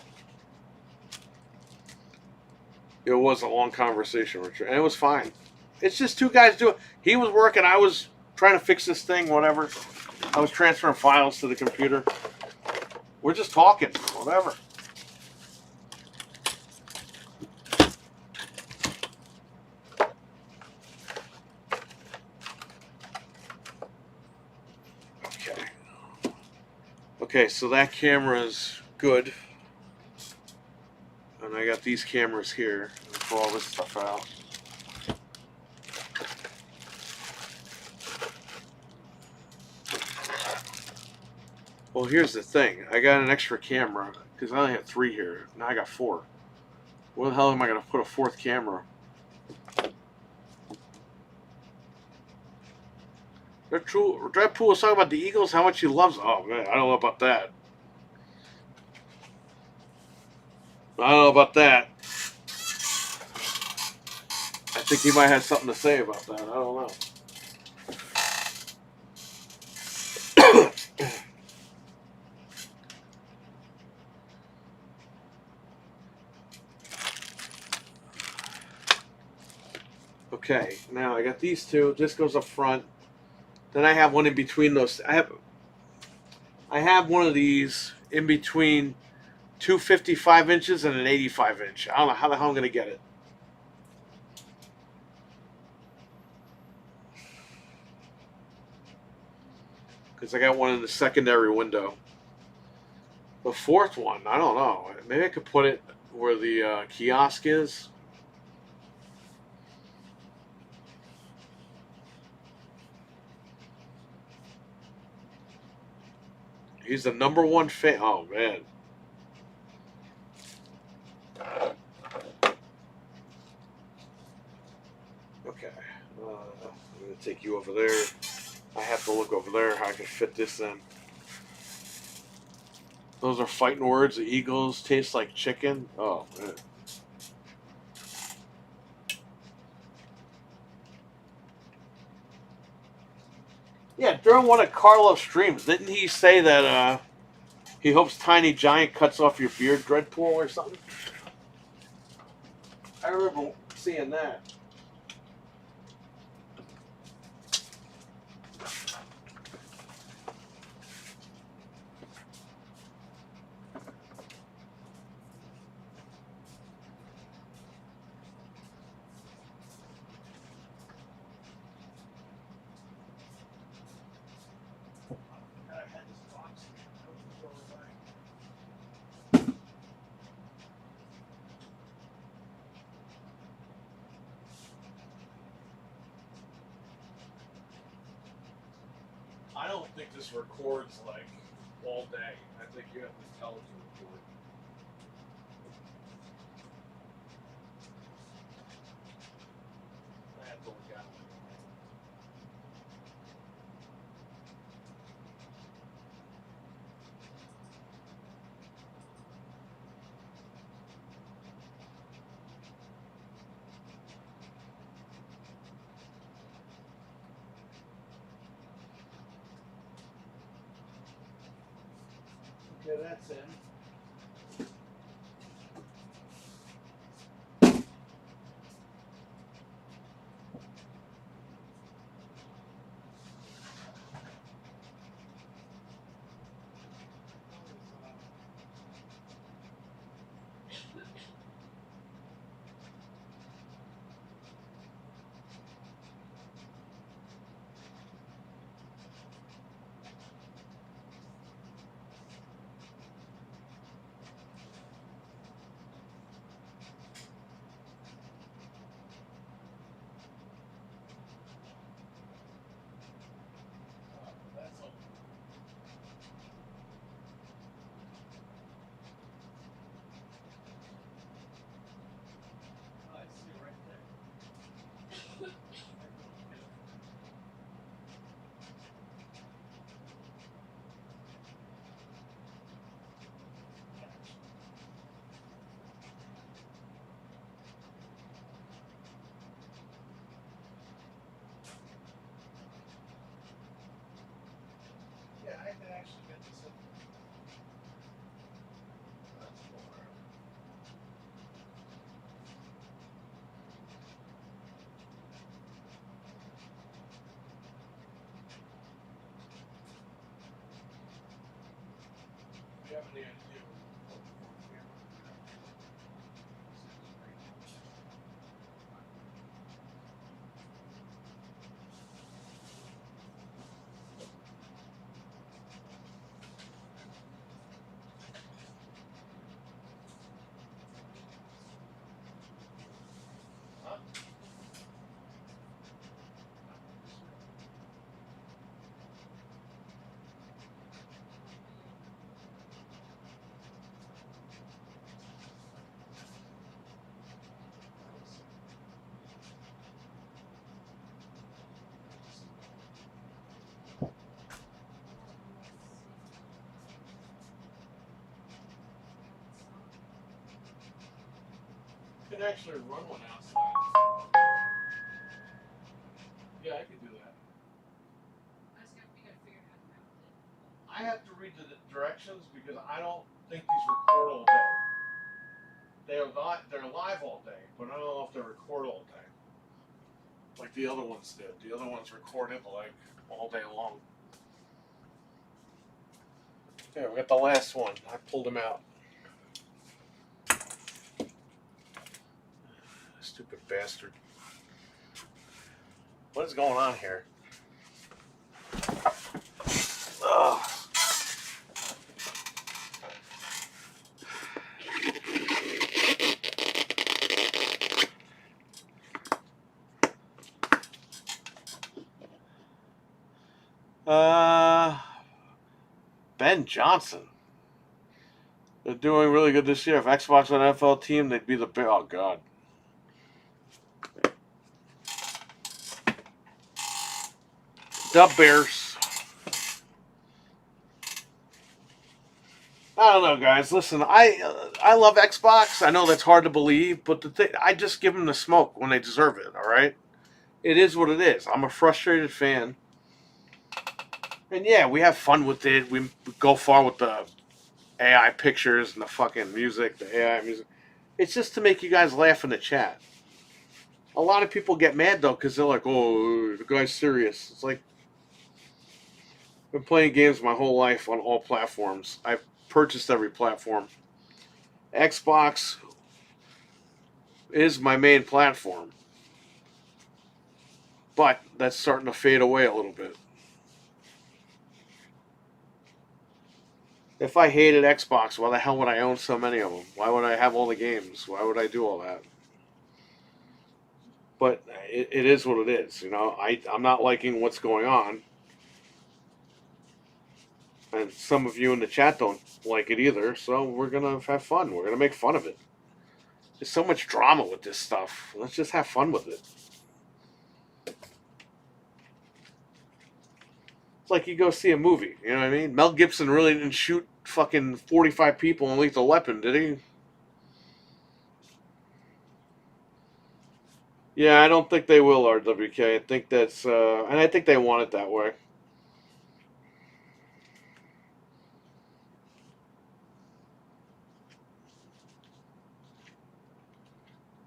It was a long conversation, Richard, and it was fine. It's just two guys doing. He was working. I was trying to fix this thing. Whatever. I was transferring files to the computer. We're just talking. Whatever. Okay. Okay, so that camera's good. And I got these cameras here. I'll throw all this stuff out. Well, here's the thing. I got an extra camera because I only had 3 here. Now I got 4. Where the hell am I going to put a 4th camera? Dreadpool was talking about the Eagles, how much he loves. Oh man, I don't know about that. I don't know about that. I think he might have something to say about that. I don't know. Okay, now I got these two. This goes up front. Then I have one in between those. I have one of these in between 2 55 inches and an 85 inch. I don't know how the hell I'm going to get it. Because I got one in the secondary window. The 4th one, I don't know. Maybe I could put it where the kiosk is. He's the number 1 fan. Oh, man. Okay. I'm going to take you over there. I have to look over there how I can fit this in. Those are fighting words. The Eagles taste like chicken. Oh, man. Yeah, during one of Carlos' streams, didn't he say that he hopes Tiny Giant cuts off your beard, Dreadpool, or something? I remember seeing that. I don't think this records like all day. I think you have to tell it to record. I have to look at it. Okay, that's in. You can actually run one outside. Yeah, I could do that. We gotta figure out how to mount it. I have to read the directions because I don't think these record all day. They're live all day, but I don't know if they record all day. Like the other ones did. The other ones recorded like all day long. Yeah, we got the last one. I pulled him out. Stupid bastard. What is going on here? Ugh. Ben Johnson. They're doing really good this year. If Xbox were an NFL team, they'd be the Bears. Oh, God. The Bears. I don't know, guys. Listen, I love Xbox. I know that's hard to believe, but the thing, I just give them the smoke when they deserve it, all right? It is what it is. I'm a frustrated fan. And yeah, we have fun with it. We go far with the AI pictures and the fucking music, the AI music. It's just to make you guys laugh in the chat. A lot of people get mad though because they're like, "Oh, the guy's serious." It's like I've been playing games my whole life on all platforms. I've purchased every platform. Xbox is my main platform, but that's starting to fade away a little bit. If I hated Xbox, why the hell would I own so many of them? Why would I have all the games? Why would I do all that? But it is what it is. You know, I'm not liking what's going on. And some of you in the chat don't like it either, so we're going to have fun. We're going to make fun of it. There's so much drama with this stuff. Let's just have fun with it. It's like you go see a movie, you know what I mean? Mel Gibson really didn't shoot fucking 45 people in Lethal Weapon, did he? Yeah, I don't think they will, RWK. I think that's, and I think they want it that way.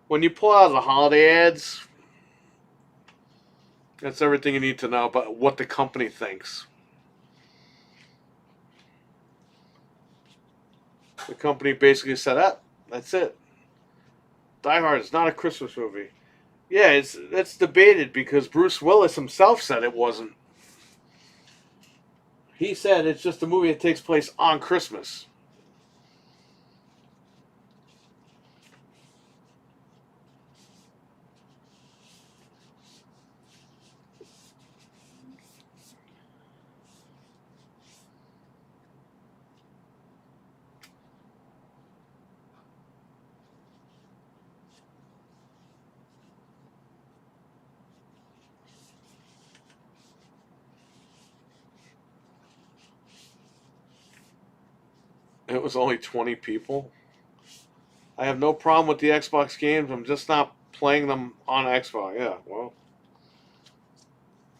When you pull out the holiday ads, that's everything you need to know about what the company thinks. The company basically said, that's it. Die Hard is not a Christmas movie. Yeah, it's debated because Bruce Willis himself said it wasn't. He said it's just a movie that takes place on Christmas. It was only 20 people. I have no problem with the Xbox games. I'm just not playing them on Xbox. Yeah, well,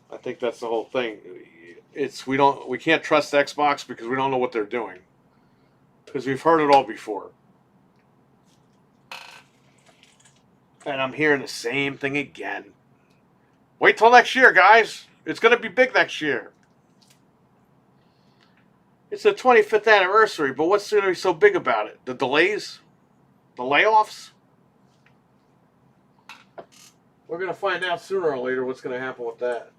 I think that's the whole thing. We can't trust Xbox because we don't know what they're doing. Because we've heard it all before. And I'm hearing the same thing again. Wait till next year, guys. It's going to be big next year. It's the 25th anniversary, but what's going to be so big about it? The delays? The layoffs? We're going to find out sooner or later what's going to happen with that.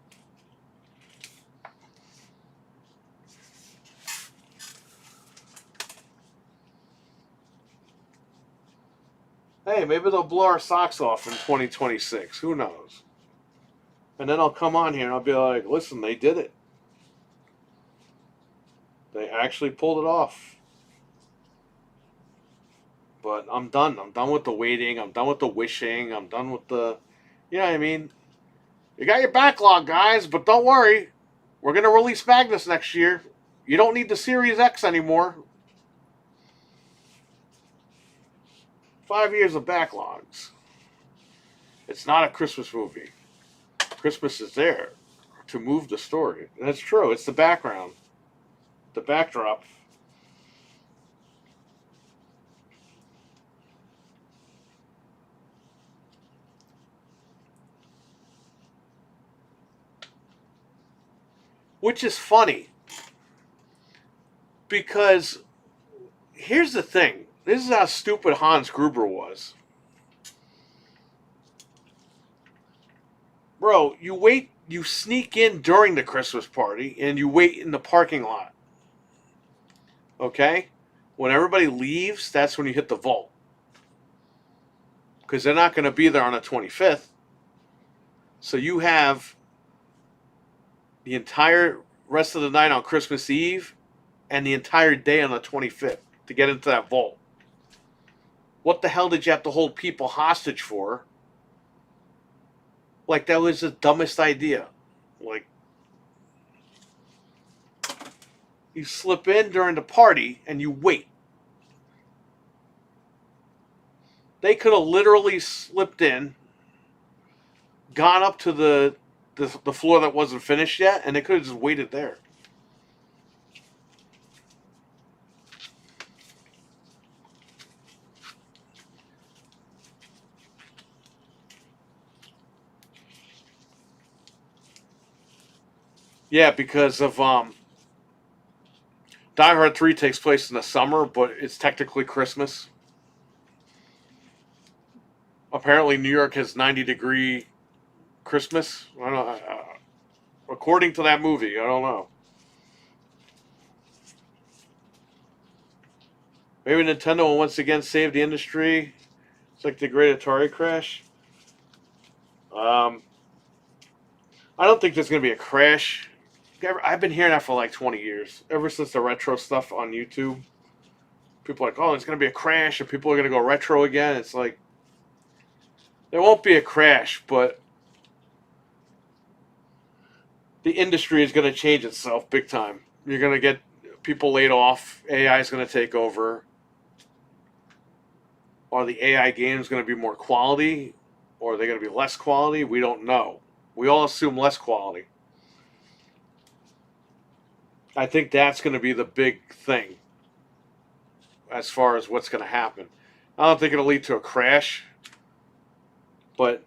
Hey, maybe they'll blow our socks off in 2026. Who knows? And then I'll come on here and I'll be like, listen, they did it. They actually pulled it off. But I'm done. I'm done with the waiting. I'm done with the wishing. I'm done with the... You know what I mean? You got your backlog, guys, but don't worry. We're going to release Magnus next year. You don't need the Series X anymore. 5 years of backlogs. It's not a Christmas movie. Christmas is there to move the story. And that's true. It's the background. The backdrop. Which is funny. Because here's the thing. This is how stupid Hans Gruber was. Bro, you sneak in during the Christmas party and you wait in the parking lot. Okay? When everybody leaves, that's when you hit the vault. Because they're not going to be there on the 25th. So you have the entire rest of the night on Christmas Eve and the entire day on the 25th to get into that vault. What the hell did you have to hold people hostage for? Like, that was the dumbest idea. Like, you slip in during the party and you wait. They could have literally slipped in, gone up to the floor that wasn't finished yet, and they could have just waited there. Yeah, because of Die Hard 3 takes place in the summer, but it's technically Christmas. Apparently, New York has 90-degree Christmas. I don't know. According to that movie, I don't know. Maybe Nintendo will once again save the industry. It's like the Great Atari crash. I don't think there's going to be a crash. I've been hearing that for like 20 years. Ever since the retro stuff on YouTube. People are like, oh, there's going to be a crash and people are going to go retro again. It's like, there won't be a crash, but the industry is going to change itself big time. You're going to get people laid off. AI is going to take over. Are the AI games going to be more quality? Or are they going to be less quality? We don't know. We all assume less quality. I think that's going to be the big thing as far as what's going to happen. I don't think it'll lead to a crash, but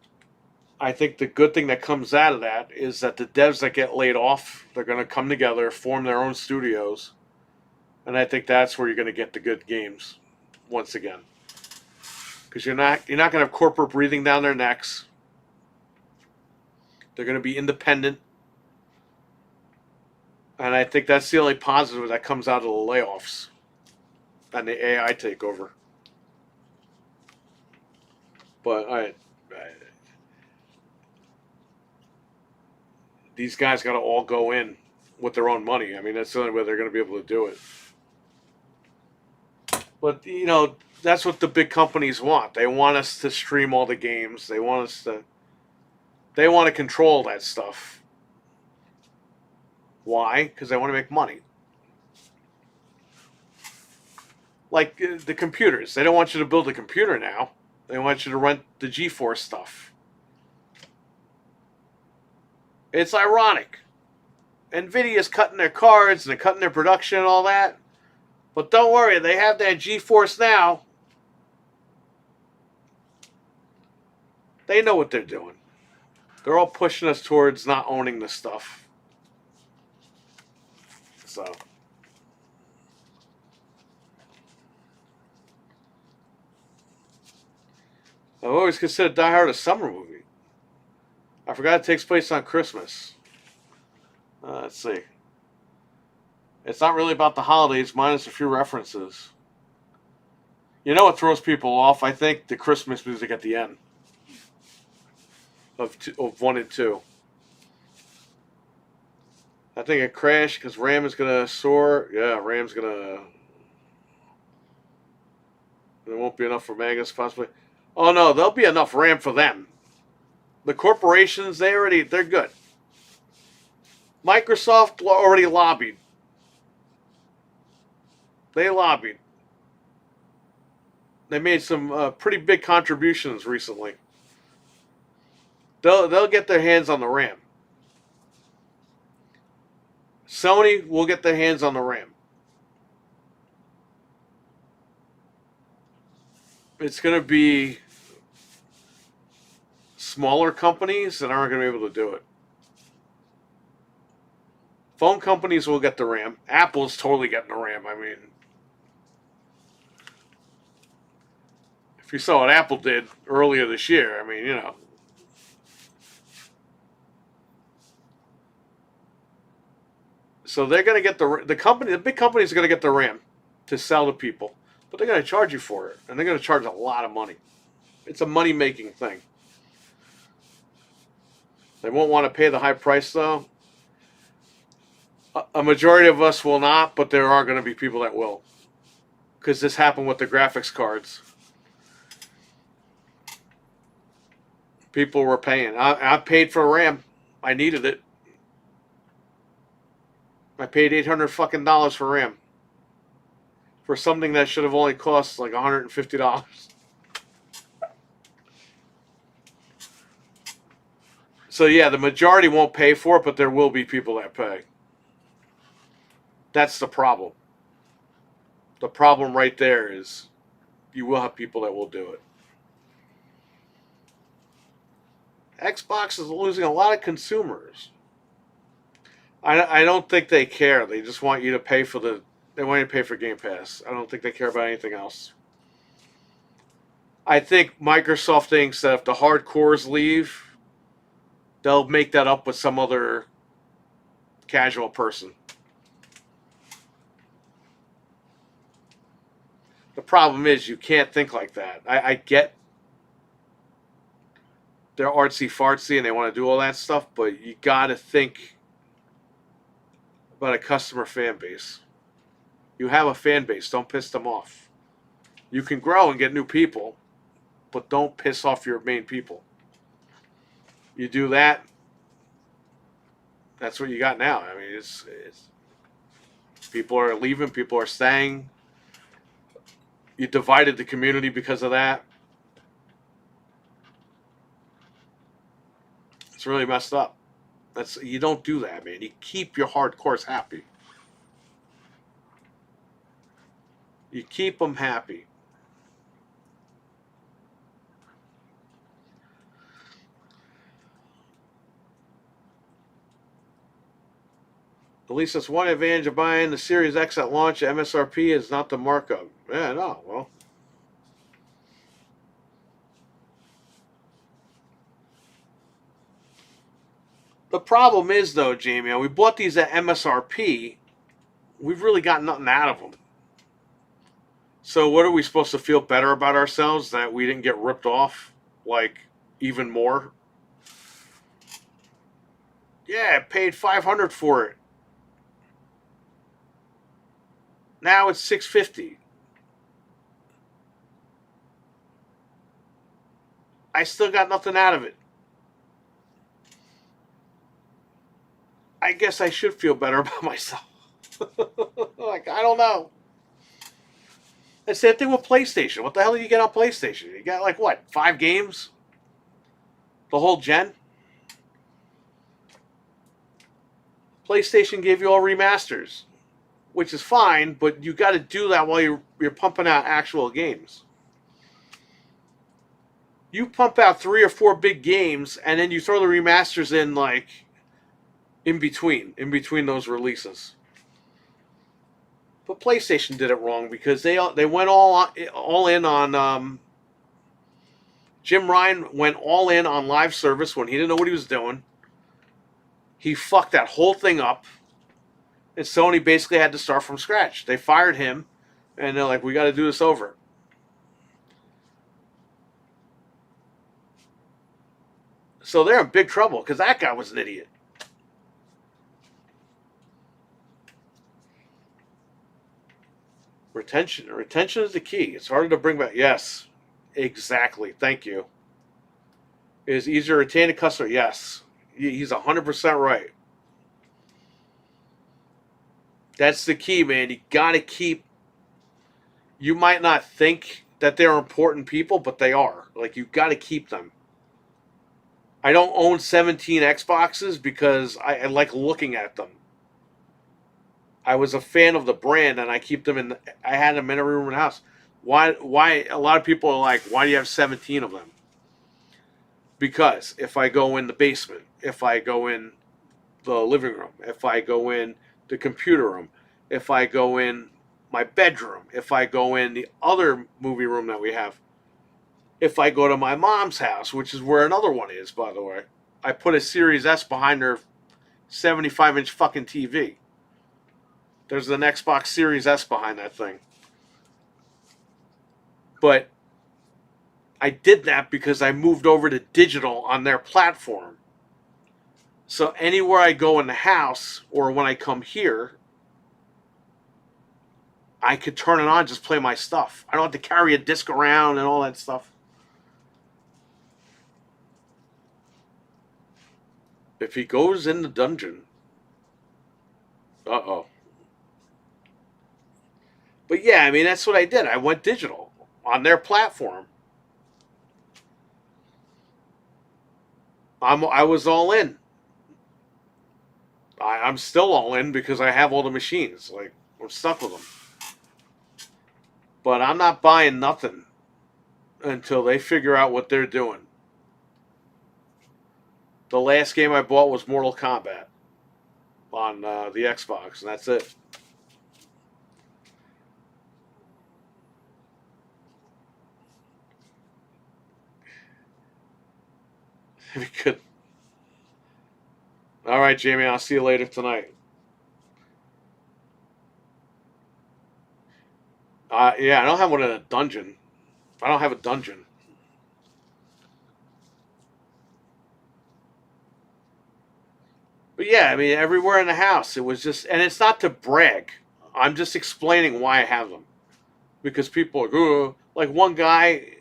I think the good thing that comes out of that is that the devs that get laid off, they're going to come together, form their own studios, and I think that's where you're going to get the good games once again. Because you're not going to have corporate breathing down their necks. They're going to be independent. And I think that's the only positive that comes out of the layoffs and the AI takeover. But these guys got to all go in with their own money. I mean, that's the only way they're going to be able to do it. But, you know, that's what the big companies want. They want us to stream all the games. They want to control that stuff. Why? Because they want to make money. Like the computers. They don't want you to build a computer now. They want you to rent the GeForce stuff. It's ironic. NVIDIA's cutting their cards and they're cutting their production and all that. But don't worry, they have that GeForce now. They know what they're doing. They're all pushing us towards not owning the stuff. So, I've always considered Die Hard a summer movie. I forgot it takes place on Christmas. Let's see. It's not really about the holidays, minus a few references. You know what throws people off? I think the Christmas music at the end of 1 and 2. I think it crashed because Ram is going to soar. Yeah, Ram's going to... There won't be enough for Magus, possibly. Oh, no, there'll be enough RAM for them. The corporations, they're good. Microsoft already lobbied. They lobbied. They made some pretty big contributions recently. They'll get their hands on the RAM. Sony will get their hands on the RAM. It's going to be smaller companies that aren't going to be able to do it. Phone companies will get the RAM. Apple's totally getting the RAM. I mean, if you saw what Apple did earlier this year, I mean, you know. So they're going to get the big companies are going to get the RAM to sell to people, but they're going to charge you for it, and they're going to charge a lot of money. It's a money-making thing. They won't want to pay the high price, though. A majority of us will not, but there are going to be people that will. Because this happened with the graphics cards. People were paying. I paid for RAM. I needed it. I paid $800 for RAM. For something that should have only cost like $150. So yeah, the majority won't pay for it, but there will be people that pay. That's the problem. The problem right there is you will have people that will do it. Xbox is losing a lot of consumers. I don't think they care. They just want you to pay for they want you to pay for Game Pass. I don't think they care about anything else. I think Microsoft thinks that if the hardcores leave, they'll make that up with some other casual person. The problem is you can't think like that. I get they're artsy-fartsy and they want to do all that stuff, but you got to think about a customer fan base. You have a fan base. Don't piss them off. You can grow and get new people, but don't piss off your main people. You do that, that's what you got now. I mean, it's people are leaving, people are staying. You divided the community because of that. It's really messed up. You don't do that, man. You keep your hardcores happy. You keep them happy. At least that's one advantage of buying the Series X at launch. MSRP is not the markup. Yeah, no, well. The problem is, though, Jamie, we bought these at MSRP. We've really got nothing out of them. So what are we supposed to feel better about ourselves that we didn't get ripped off, like, even more? Yeah, I paid $500 for it. Now it's $650. I still got nothing out of it. I guess I should feel better about myself. Like, I don't know. The same thing with PlayStation. What the hell do you get on PlayStation? You got, like, what, 5 games? The whole gen? PlayStation gave you all remasters, which is fine, but you got to do that while you're pumping out actual games. You pump out 3 or 4 big games, and then you throw the remasters in, like, in between those releases. But PlayStation did it wrong because they went all in on Jim Ryan went all in on live service when he didn't know what he was doing. He fucked that whole thing up. And Sony basically had to start from scratch. They fired him, and they're like, we got to do this over. So they're in big trouble because that guy was an idiot. Retention is the key. It's harder to bring back. Yes, exactly. Thank you. It is easier to retain a customer. Yes, he's 100% right. That's the key, man. You got to keep. You might not think that they're important people, but they are. Like, you got to keep them. I don't own 17 Xboxes because I like looking at them. I was a fan of the brand, and I keep them in. I had them in every room in the house. Why? A lot of people are like, why do you have 17 of them? Because if I go in the basement, if I go in the living room, if I go in the computer room, if I go in my bedroom, if I go in the other movie room that we have, if I go to my mom's house, which is where another one is, by the way, I put a Series S behind her 75-inch fucking TV. There's an Xbox Series S behind that thing. But I did that because I moved over to digital on their platform. So anywhere I go in the house or when I come here, I could turn it on, just play my stuff. I don't have to carry a disc around and all that stuff. If he goes in the dungeon, uh-oh. But yeah, I mean, that's what I did. I went digital on their platform. I was all in. I'm still all in because I have all the machines. Like, I'm stuck with them. But I'm not buying nothing until they figure out what they're doing. The last game I bought was Mortal Kombat on the Xbox, and that's it. Good. All right, Jamie, I'll see you later tonight. Yeah, I don't have one in a dungeon. I don't have a dungeon. But yeah, I mean, everywhere in the house, it was just, and it's not to brag. I'm just explaining why I have them. Because people are like, oh, like one guy,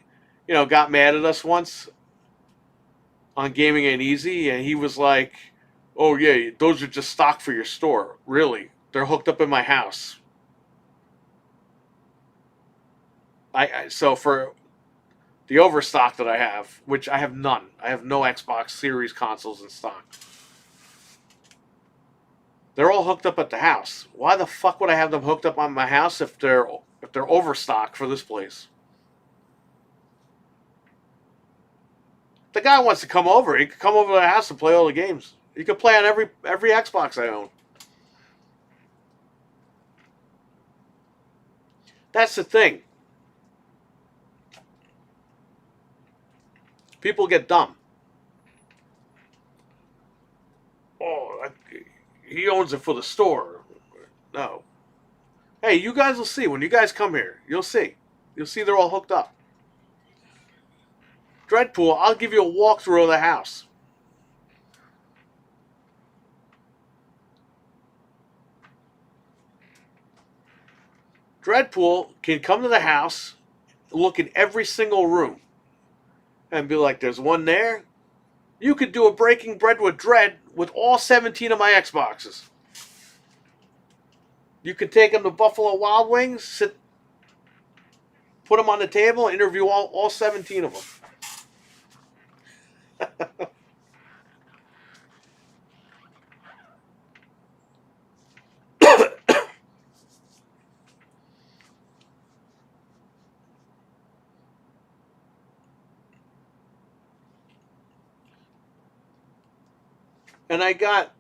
got mad at us once on Gaming Ain't Easy, and he was like, oh yeah, those are just stock for your store. Really? They're hooked up in my house. So for the overstock that I have, which I have none. I have no Xbox Series consoles in stock. They're all hooked up at the house. Why the fuck would I have them hooked up on my house if they're overstock for this place? If the guy wants to come over, he could come over to the house and play all the games. He could play on every Xbox I own. That's the thing. People get dumb. Oh, he owns it for the store. No. Hey, you guys will see. When you guys come here, you'll see. You'll see they're all hooked up. Dreadpool, I'll give you a walkthrough of the house. Dreadpool can come to the house, look in every single room, and be like, there's one there. You could do a Breaking Bread with Dread with all 17 of my Xboxes. You could take him to Buffalo Wild Wings, put them on the table, interview all 17 of them. And I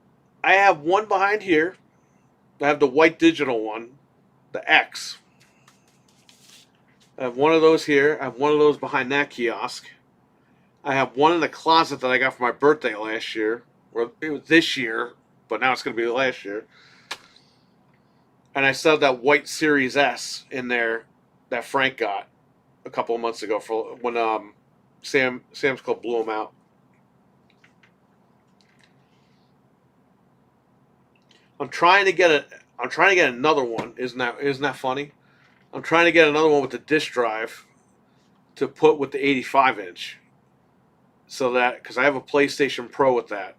have one behind here. I have the white digital one, the X. I have one of those here. I have one of those behind that kiosk. I have one in the closet that I got for my birthday last year. Or it was this year, but now it's going to be last year. And I still have that white Series S in there that Frank got a couple of months ago for when Sam's Club blew them out. I'm trying to get another one. Isn't that funny? I'm trying to get another one with the disk drive to put with the 85 inch. So that because I have a PlayStation Pro with that.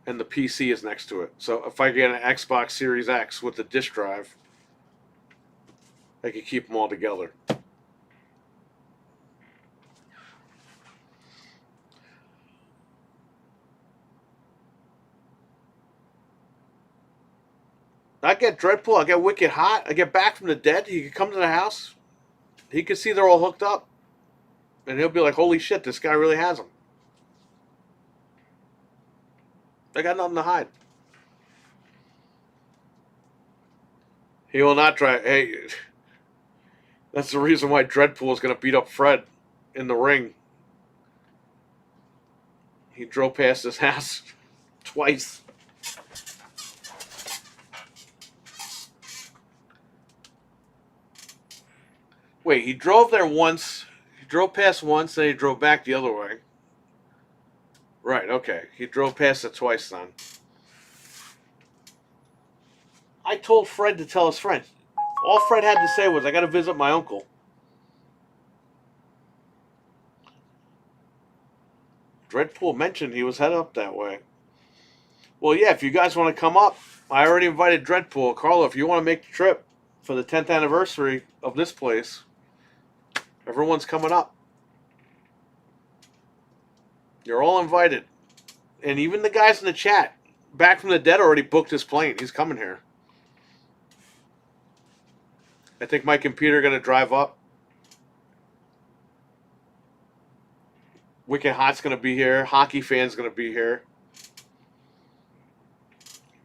And the PC is next to it. So if I get an Xbox Series X with the disk drive, I could keep them all together. I get Dreadpool, I get Wicked Hot, I get Back from the Dead. He could come to the house. He could see they're all hooked up. And he'll be like, holy shit, this guy really has them. I got nothing to hide. He will not try. Hey, that's the reason why Dreadpool is going to beat up Fred in the ring. He drove past his house twice. Wait, he drove there once. He drove past once, then he drove back the other way. Right, okay. He drove past it twice then. I told Fred to tell his friend. All Fred had to say was, I got to visit my uncle. Dreadpool mentioned he was headed up that way. Well, yeah, if you guys want to come up, I already invited Dreadpool. Carlo, if you want to make the trip for the 10th anniversary of this place, everyone's coming up. You're all invited. And even the guys in the chat, Back from the Dead already booked his plane. He's coming here. I think Mike and Peter are going to drive up. Wicked Hot's going to be here. Hockey Fan's going to be here.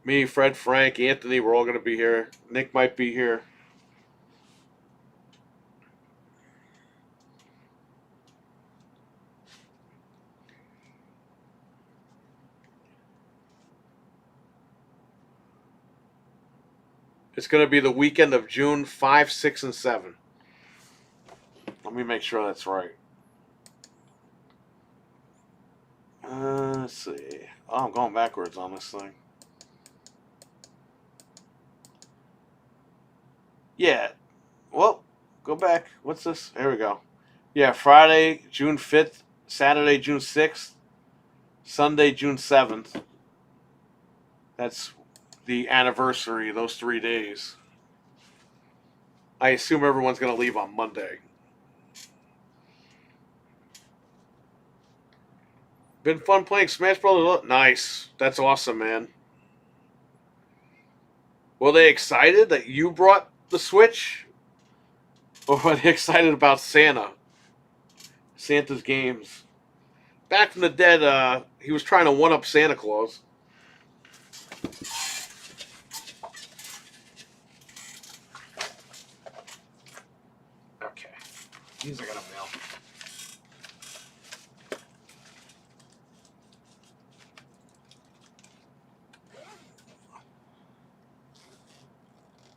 Me, Fred, Frank, Anthony, we're all going to be here. Nick might be here. It's going to be the weekend of June 5, 6, and 7. Let me make sure that's right. Let's see. Oh, I'm going backwards on this thing. Yeah. Well, go back. What's this? Here we go. Yeah, Friday, June 5th, Saturday, June 6th, Sunday, June 7th. That's the anniversary, those 3 days. I assume everyone's going to leave on Monday. Been fun playing Smash Brothers. Nice. That's awesome, man. Were they excited that you brought the Switch? Or were they excited about Santa? Santa's games. Back from the Dead, he was trying to one-up Santa Claus. Okay. These are going to mail.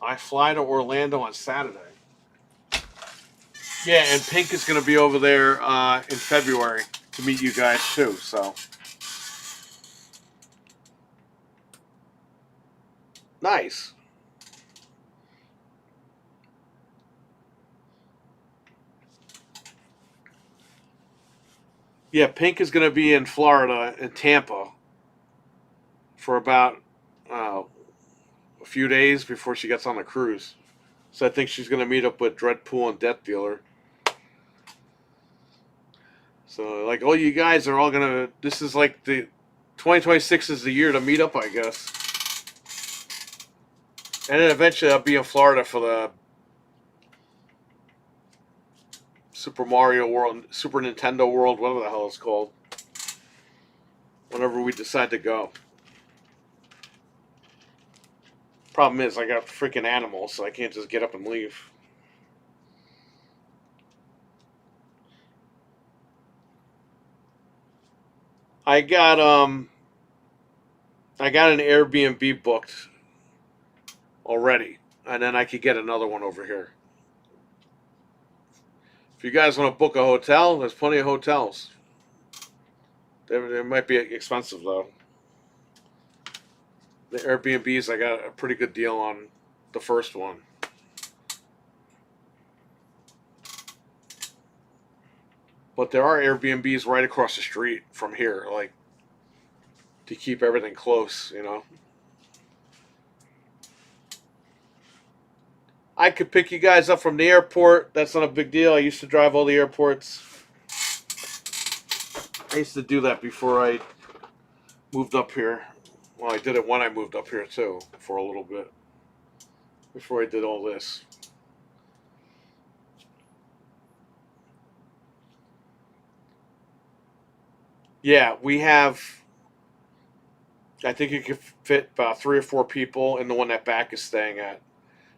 I fly to Orlando on Saturday. Yeah, and Pink is going to be over there in February to meet you guys too. So nice. Yeah, Pink is going to be in Florida, in Tampa, for about a few days before she gets on the cruise. So I think she's going to meet up with Dreadpool and Death Dealer. So, like, all you guys are all going to... This is like the... 2026 is the year to meet up, I guess. And then eventually I'll be in Florida for the Super Mario World, Super Nintendo World, whatever the hell it's called. Whenever we decide to go. Problem is, I got freaking animals, so I can't just get up and leave. I got an Airbnb booked already, and then I could get another one over here. If you guys want to book a hotel, there's plenty of hotels. They might be expensive though. The Airbnbs, I got a pretty good deal on the first one. But there are Airbnbs right across the street from here, like to keep everything close, you know. I could pick you guys up from the airport. That's not a big deal. I used to drive all the airports. I used to do that before I moved up here. Well, I did it when I moved up here too, for a little bit. Before I did all this. Yeah, we have, I think you could fit about 3 or 4 people in the one that Back is staying at.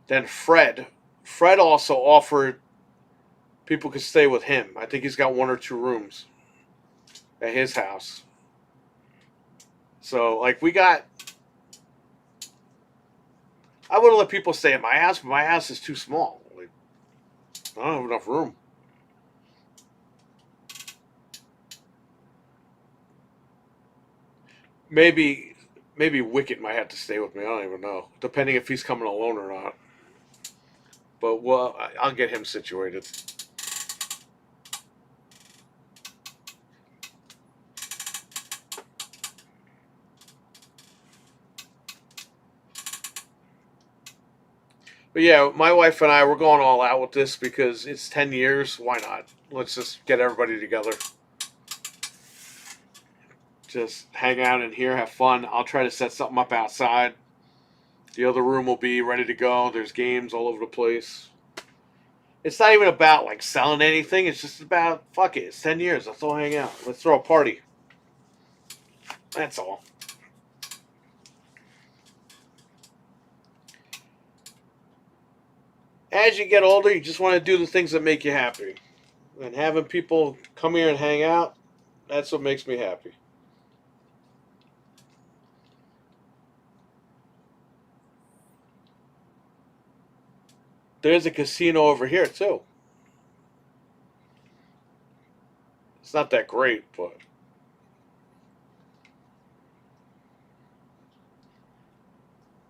Then Fred also offered people could stay with him. I think he's got 1 or 2 rooms at his house. So, like, I would have let people stay at my house, but my house is too small. Like, I don't have enough room. Maybe Wicket might have to stay with me. I don't even know, depending if he's coming alone or not. But well, I'll get him situated. But yeah, my wife and I, we're going all out with this because it's 10 years. Why not? Let's just get everybody together. Just hang out in here, have fun. I'll try to set something up outside. The other room will be ready to go. There's games all over the place. It's not even about like selling anything. It's just about, fuck it. It's 10 years. Let's all hang out. Let's throw a party. That's all. As you get older, you just want to do the things that make you happy. And having people come here and hang out, that's what makes me happy. There's a casino over here, too. It's not that great, but...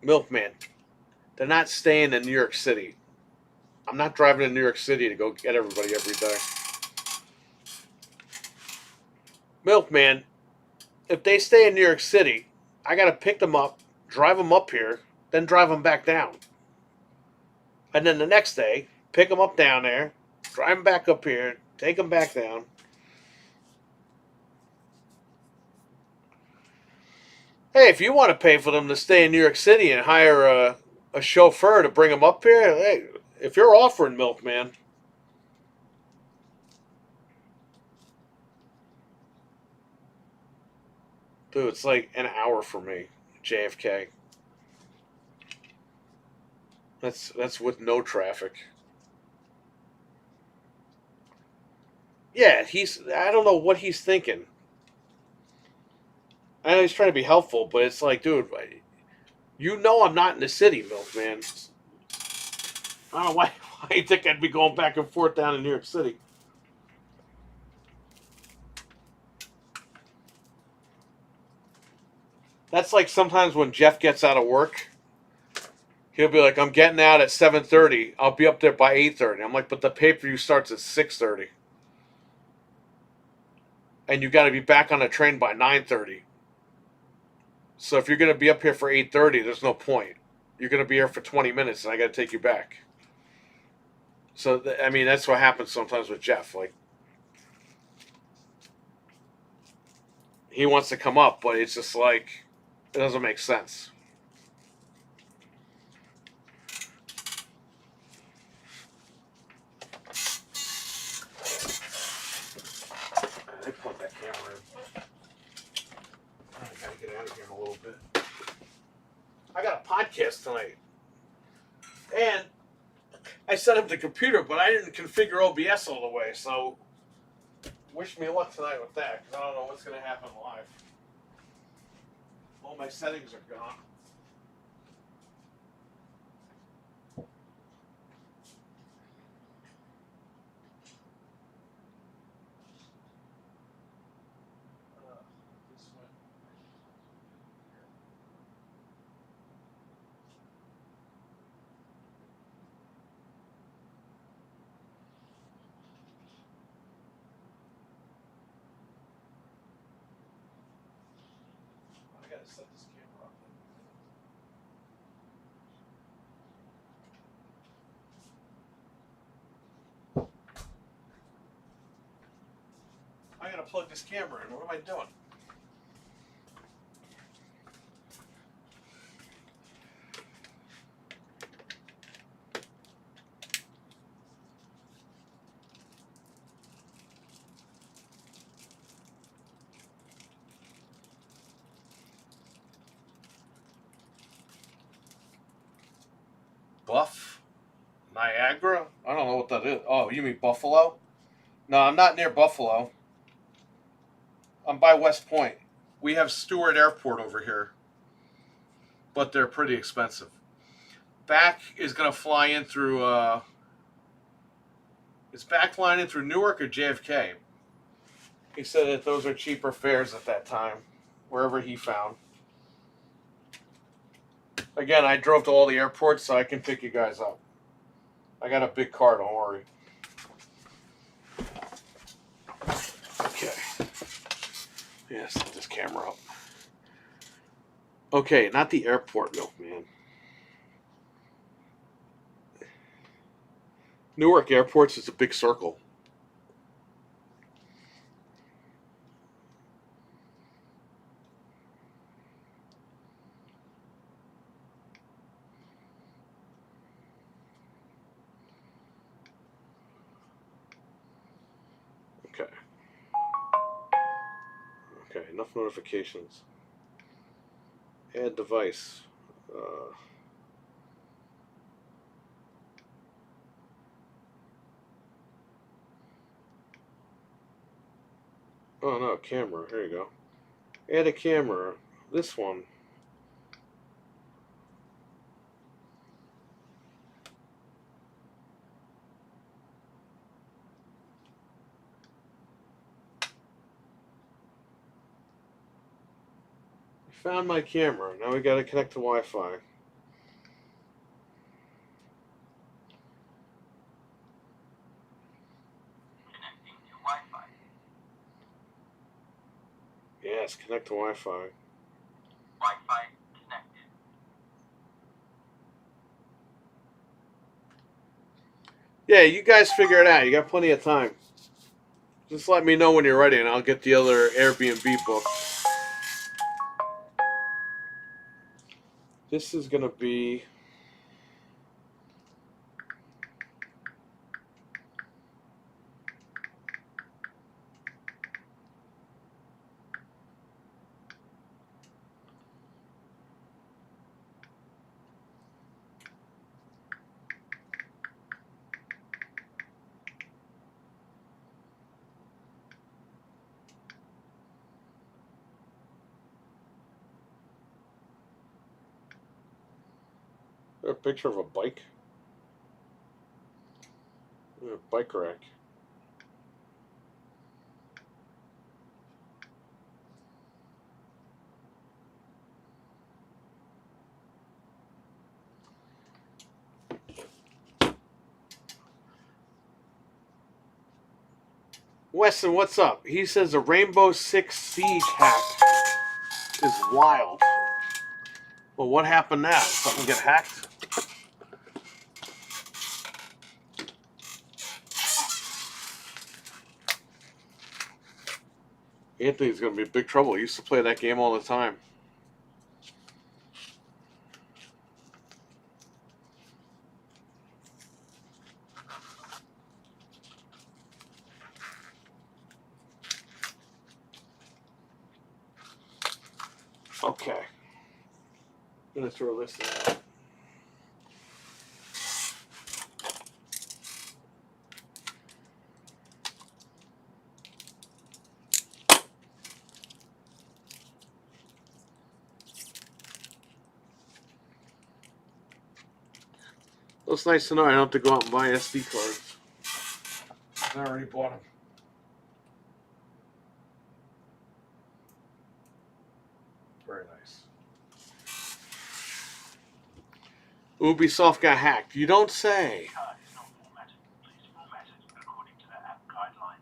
Milkman. They're not staying in New York City. I'm not driving to New York City to go get everybody every day. Milkman, if they stay in New York City, I got to pick them up, drive them up here, then drive them back down. And then the next day, pick them up down there, drive them back up here, take them back down. Hey, if you want to pay for them to stay in New York City and hire a chauffeur to bring them up here, hey, if you're offering, Milkman. Dude, it's like an hour for me, JFK. That's with no traffic. Yeah, I don't know what he's thinking. I know he's trying to be helpful, but it's like, dude, you know I'm not in the city, Milkman. I don't know why you think I'd be going back and forth down in New York City. That's like sometimes when Jeff gets out of work, he'll be like, I'm getting out at 7:30. I'll be up there by 8:30. I'm like, but the pay-per-view starts at 6:30. And you got to be back on the train by 9:30. So if you're going to be up here for 8:30, there's no point. You're going to be here for 20 minutes, and I got to take you back. So, I mean, that's what happens sometimes with Jeff. Like, he wants to come up, but it's just like, it doesn't make sense. I plug that camera in. I gotta get out of here in a little bit. I got a podcast tonight. And I set up the computer, but I didn't configure OBS all the way, so wish me luck tonight with that, because I don't know what's going to happen live. All my settings are gone. This went. I gotta set this camera up. I gotta plug this camera in. What am I doing? Buff? Niagara? I don't know what that is. Oh, you mean Buffalo? No, I'm not near Buffalo. I'm by West Point. We have Stewart Airport over here, but they're pretty expensive. Back is going to fly in through, is Back flying in through Newark or JFK? He said that those are cheaper fares at that time, wherever he found. Again, I drove to all the airports, so I can pick you guys up. I got a big car, don't worry. Okay. Yeah, set this camera up. Okay, not the airport milkman. Newark Airports is a big circle. Okay. Okay, enough notifications. Add device. Oh no, camera. Here you go. Add a camera. This one. Found my camera. Now we gotta connect to Wi-Fi. Connecting to Wi-Fi. Yes, connect to Wi-Fi. Wi-Fi connected. Yeah, you guys figure it out. You got plenty of time. Just let me know when you're ready, and I'll get the other Airbnb booked. This is gonna be. A picture of a bike. A bike rack. Weston, what's up? He says a Rainbow Six Siege hack is wild. Well, what happened now? Something get hacked? Anthony's gonna be in big trouble. He used to play that game all the time. Okay. I'm gonna throw this out. it's nice to know I don't have to go out and buy SD cards. I already bought them. Very nice. Ubisoft got hacked. You don't say. Card is not formatted. Please format it according to the app guidelines.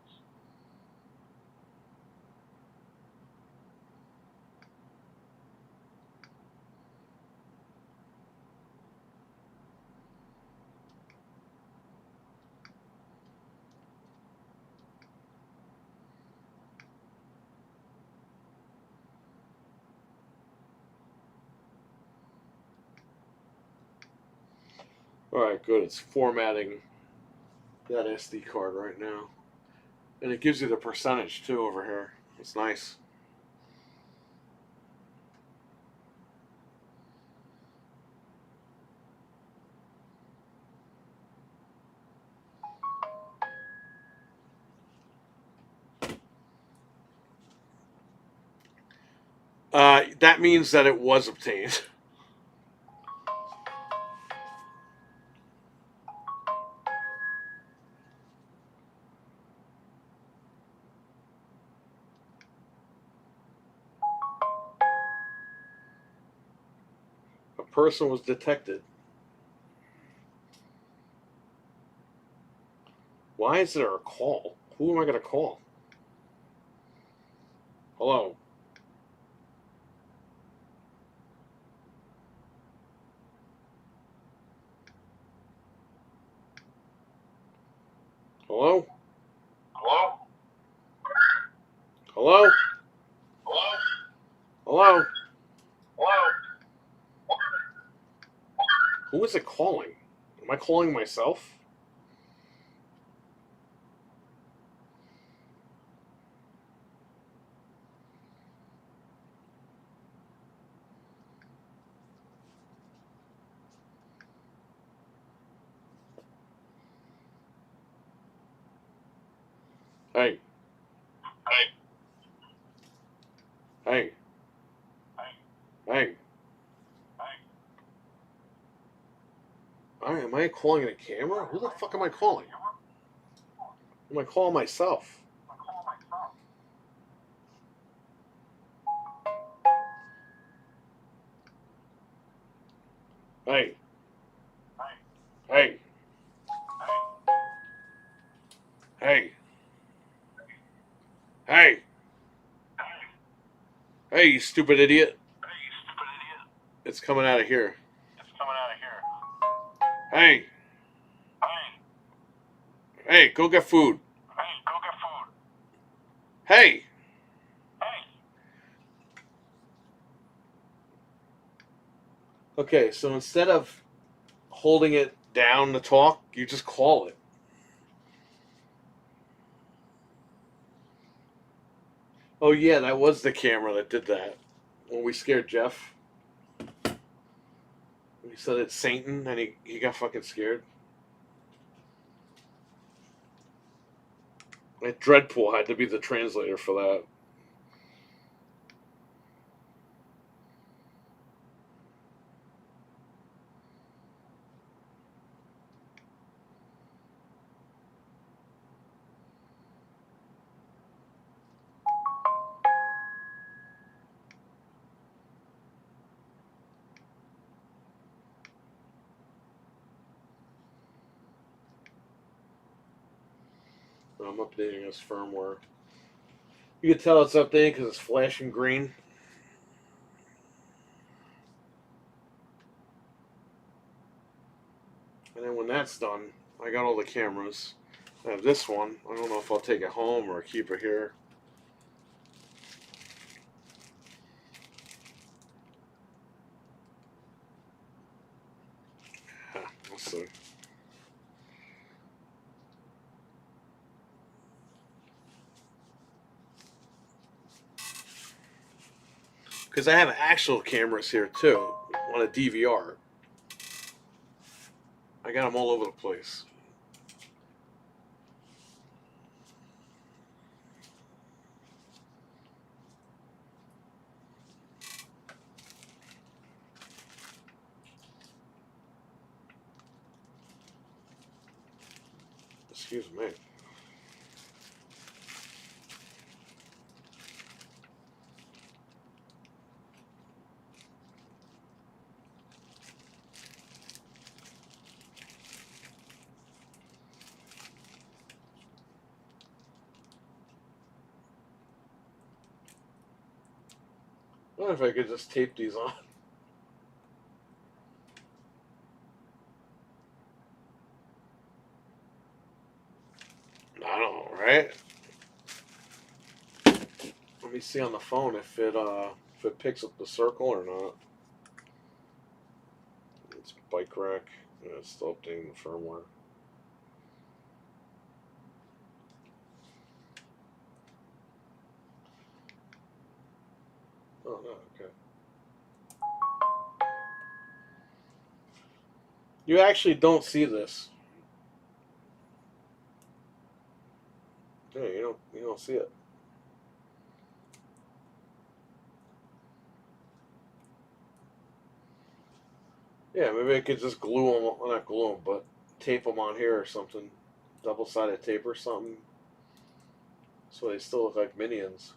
Alright, good. It's formatting that SD card right now. And it gives you the percentage too over here. It's nice. That means that it was obtained. A person was detected. Why is there a call? Who am I going to call? Hello? Hello? Hello? Hello? Hello? Hello? Hello? Who is it calling? Am I calling myself? Hey. Hey. Hey. Hey. Am I calling a camera? Who the fuck am I calling? Am I calling myself? Hey. Hey. Hey. Hey. Hey, you stupid idiot. It's coming out of here. Hey. Hey, go get food. Hey. Okay, so instead of holding it down to talk, you just call it. Oh yeah, that was the camera that did that. When we scared Jeff. We said it's Satan and he got fucking scared. And Dreadpool had to be the translator for that. I'm updating this firmware. You can tell it's updating because it's flashing green. And then when that's done, I got all the cameras. I have this one. I don't know if I'll take it home or keep it here. We'll see. Because I have actual cameras here too on a DVR. I got them all over the place. Excuse me. I wonder if I could just tape these on. I don't know, right? Let me see on the phone if it picks up the circle or not. It's bike rack. Yeah, it's still updating the firmware. Oh no, okay. You actually don't see this. Yeah, you don't see it. Yeah, maybe I could just glue them, well, not glue them, but tape them on here or something. Double-sided tape or something. So they still look like minions.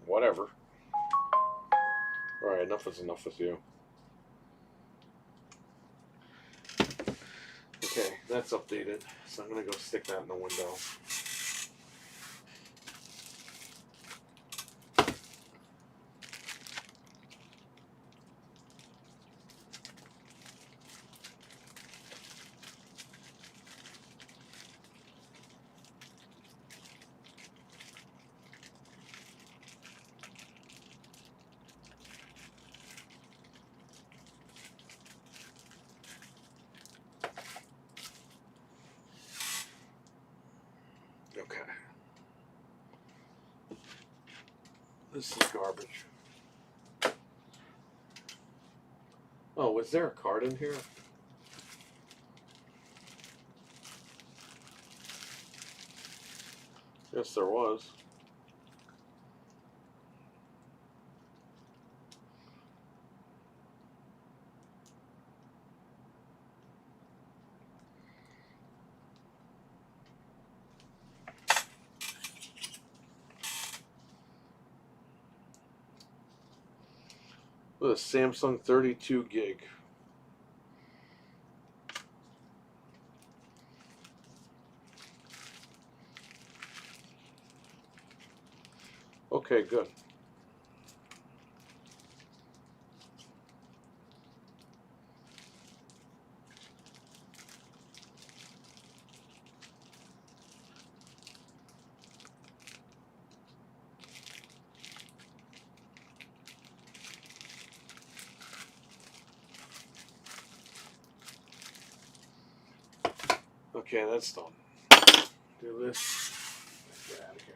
Whatever. Alright, enough is enough with you. Okay, that's updated. So I'm gonna go stick that in the window. Okay. This is garbage. Oh, was there a card in here? Yes, there was. With a Samsung 32 gig. Okay, good. Okay, that's done. Do this. Get out of here.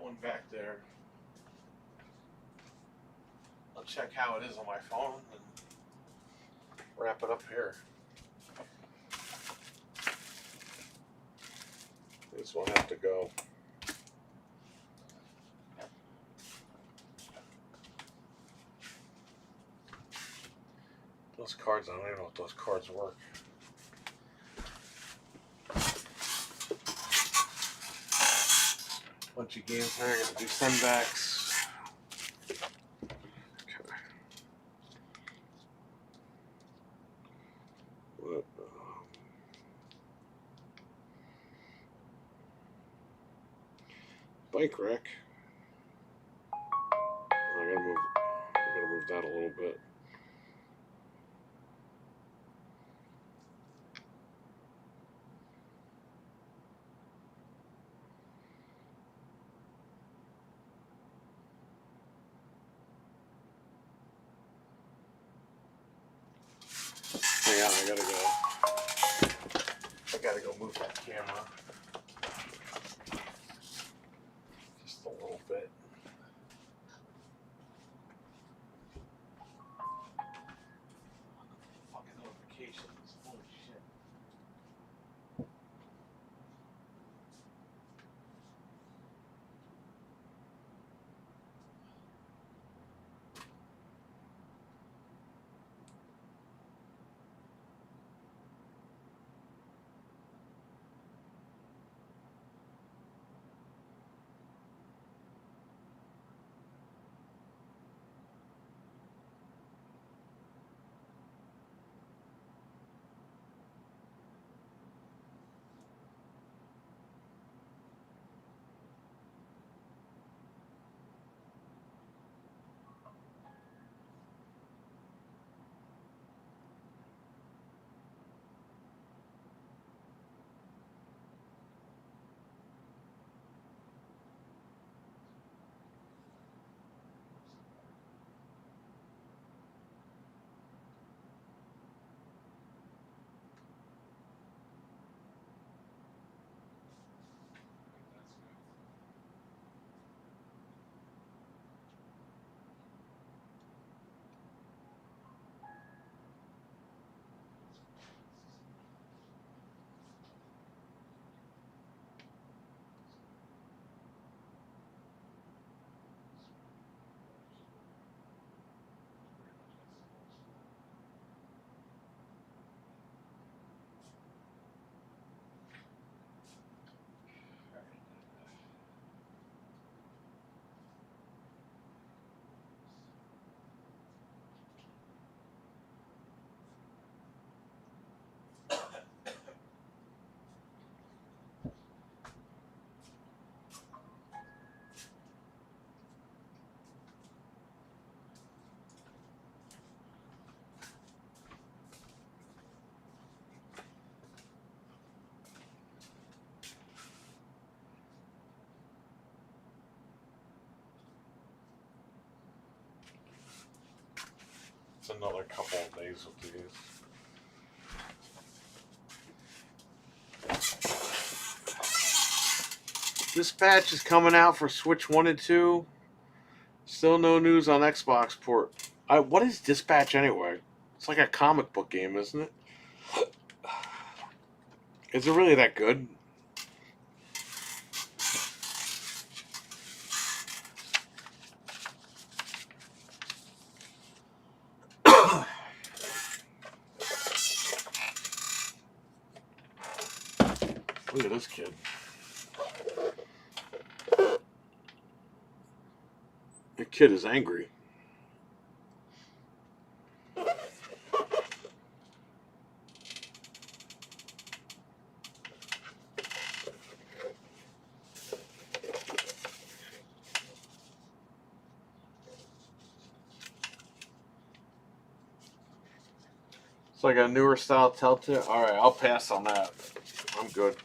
that one back there. I'll check how it is on my phone and wrap it up here. This one have to go. Those cards, I don't even know if those cards work. Bunch of games here. I gotta do sendbacks. Okay. What? Bike rack. I gotta move that a little bit. Hang on, I gotta go move that camera. Just a little bit. Fucking notifications. Holy shit. It's another couple of days with these. This patch is coming out for Switch 1 and 2. Still no news on Xbox port. What is Dispatch anyway? It's like a comic book game, isn't it? Is it really that good? Look at this kid. The kid is angry. It's like a newer style Telltale. Alright, I'll pass on that. I'm good.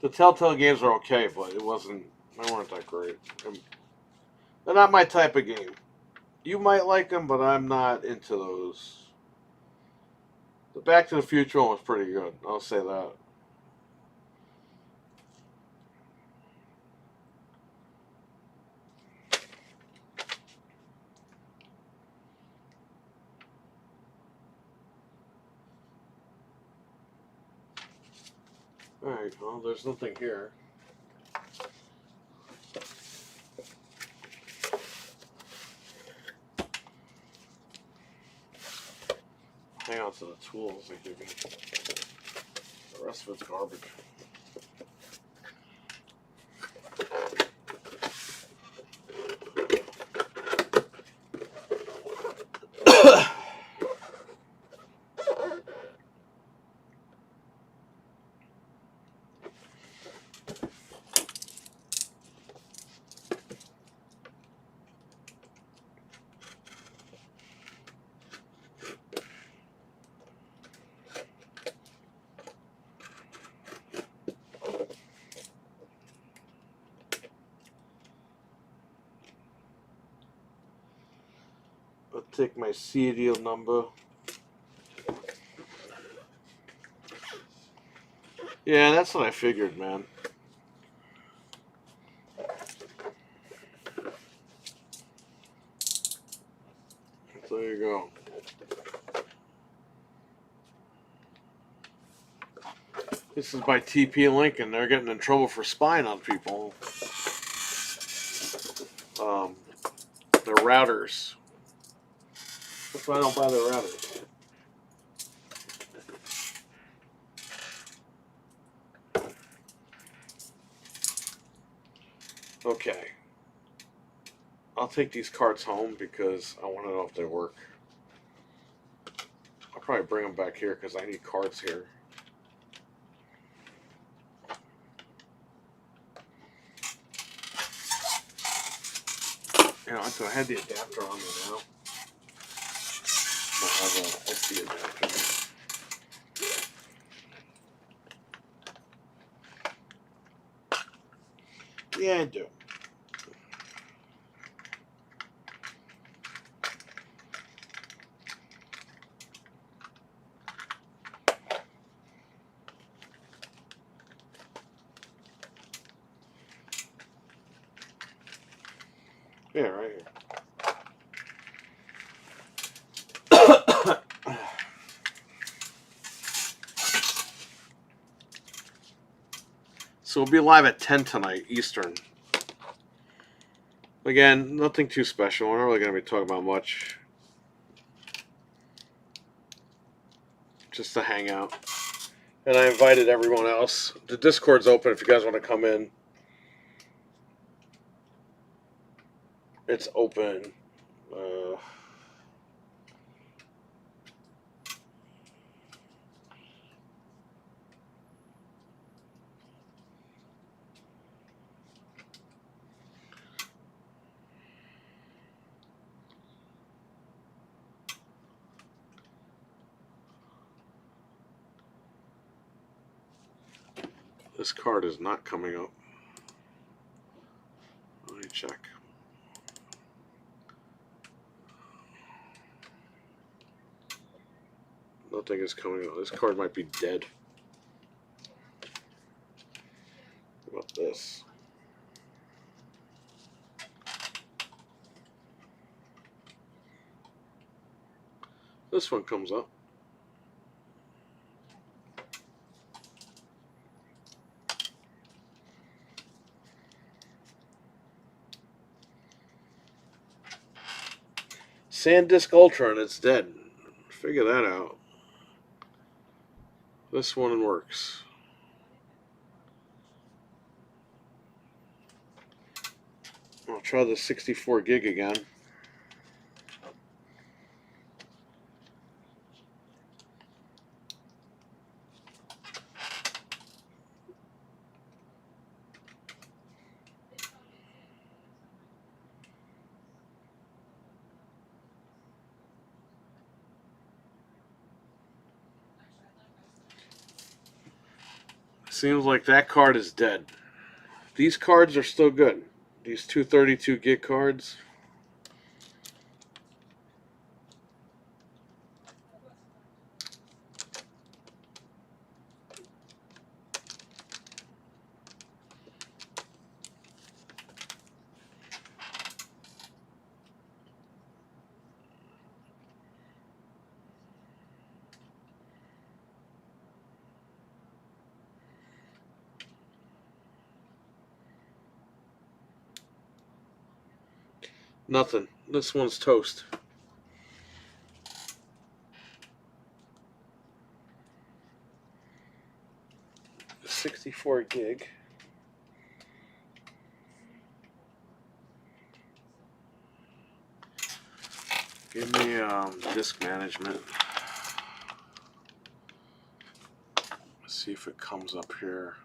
The Telltale games are okay, but they weren't that great. They're not my type of game. You might like them, but I'm not into those. The Back to the Future one was pretty good. I'll say that. Alright, well, there's nothing here. Hang on to the tools they give me. The rest of it's garbage. I'll take my serial number. Yeah, that's what I figured, man. So there you go. This is by TP Link, and they're getting in trouble for spying on people. Their routers. That's why I don't buy their routers. Okay. I'll take these cards home because I want to know if they work. I'll probably bring them back here because I need cards here. You know, so I had the adapter on me now. I have an SD adapter. Yeah, I do. Yeah, right here. So we'll be live at 10 tonight, Eastern. Again, nothing too special. We're not really going to be talking about much. Just to hang out. And I invited everyone else. The Discord's open if you guys want to come in. It's open. This card is not coming up. Let me check. Nothing is coming up. This card might be dead. What about this? This one comes up. SanDisk Ultra, and it's dead. Figure that out. This one works. I'll try the 64 gig again. Seems like that card is dead. These cards are still good. These 232 gig cards. Nothing. This one's toast. The 64 gig. Give me disk management. Let's see if it comes up here.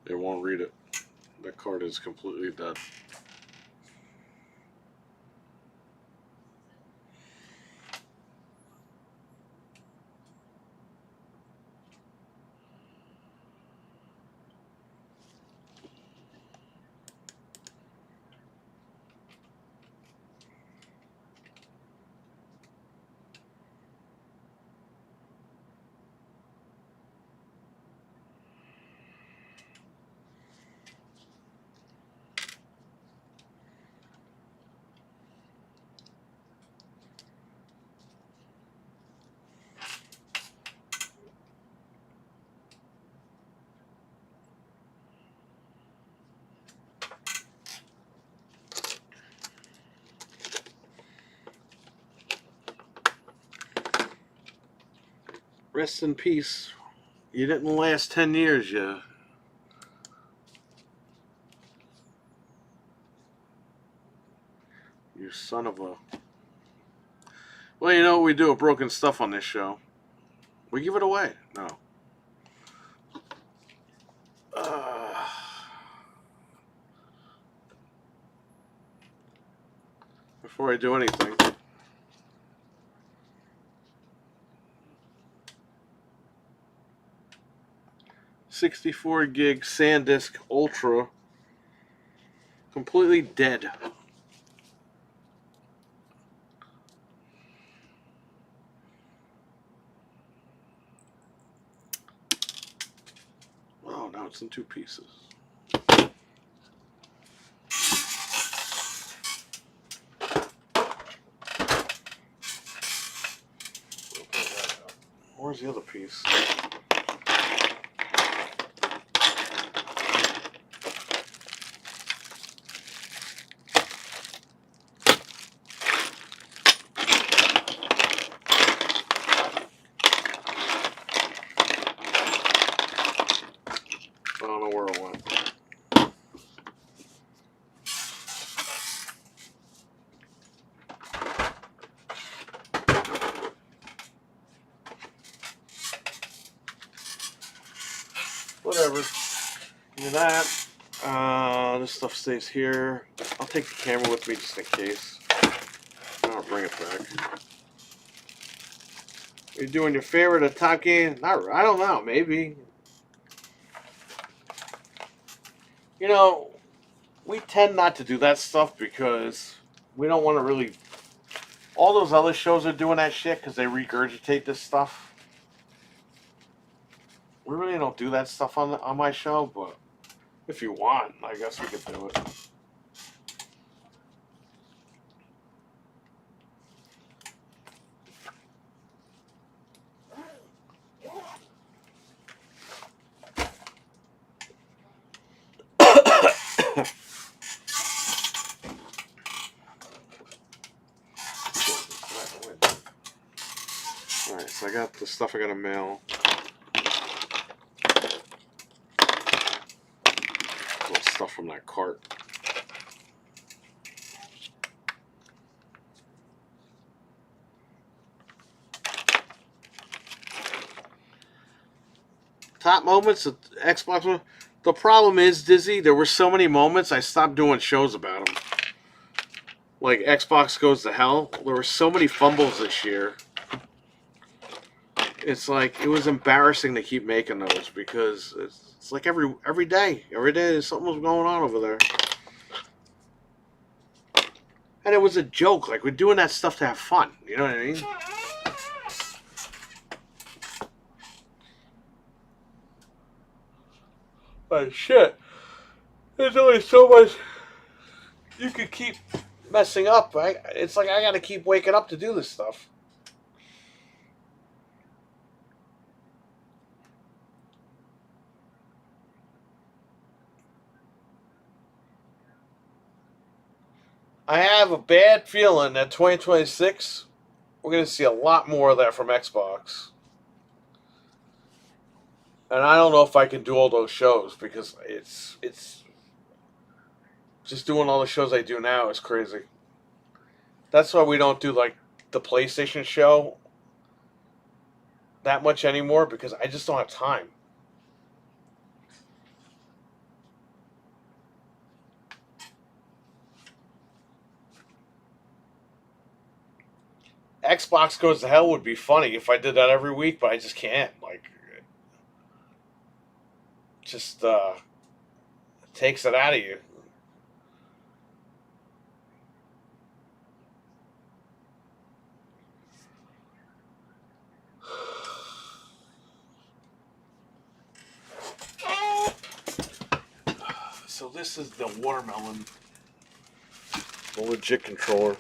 It won't read it. The card is completely dead. Rest in peace. You didn't last 10 years, you son of a... Well, you know, we do a broken stuff on this show. We give it away. No. Before I do anything, $64 gig SanDisk Ultra, completely dead. Oh, now it's in two pieces. Where's the other piece? I don't know where it went. Whatever. Give me that. This stuff stays here. I'll take the camera with me just in case. I'll bring it back. You're doing your favorite of Top Game? Not, I don't know. Maybe. You know, we tend not to do that stuff because we don't want to really... All those other shows are doing that shit because they regurgitate this stuff. We really don't do that stuff on my show, but if you want, I guess we could do it. Alright, so I got the stuff I gotta mail. Little stuff from that cart. Top moments of Xbox One. The problem is, Dizzy, there were so many moments I stopped doing shows about them. Like Xbox Goes to Hell. There were so many fumbles this year. It's like, it was embarrassing to keep making those because it's like every day something was going on over there. And it was a joke. Like, we're doing that stuff to have fun. You know what I mean? But shit, there's only so much you could keep messing up. It's like I gotta keep waking up to do this stuff. I have a bad feeling that 2026, we're going to see a lot more of that from Xbox. And I don't know if I can do all those shows because it's just doing all the shows I do now is crazy. That's why we don't do like the PlayStation show that much anymore because I just don't have time. Xbox Goes to Hell would be funny if I did that every week, but I just can't. Like, just takes it out of you. So this is the watermelon, the legit controller.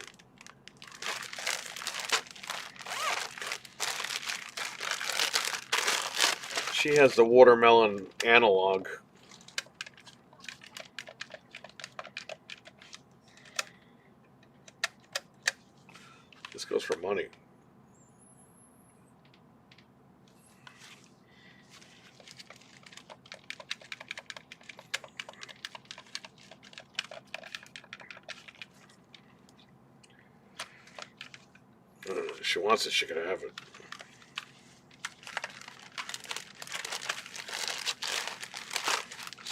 She has the watermelon analog. This goes for money. If she wants it, she can have it.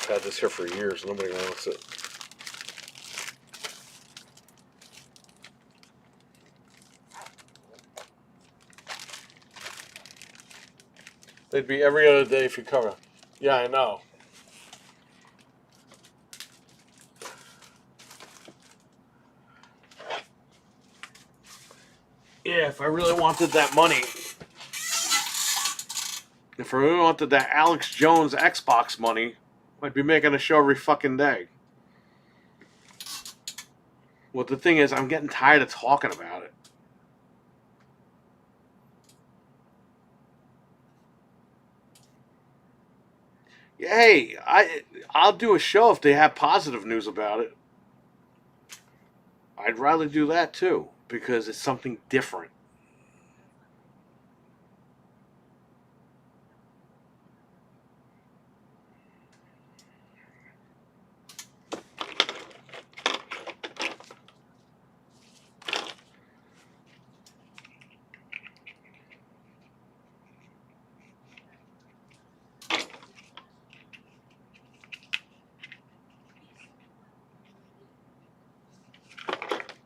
I've had this here for years. Nobody wants it. They'd be every other day if you cover. Yeah, I know. Yeah, if I really wanted that money, if I really wanted that Alex Jones Xbox money, I'd be making a show every fucking day. Well, the thing is, I'm getting tired of talking about it. Hey, I'll do a show if they have positive news about it. I'd rather do that too because it's something different.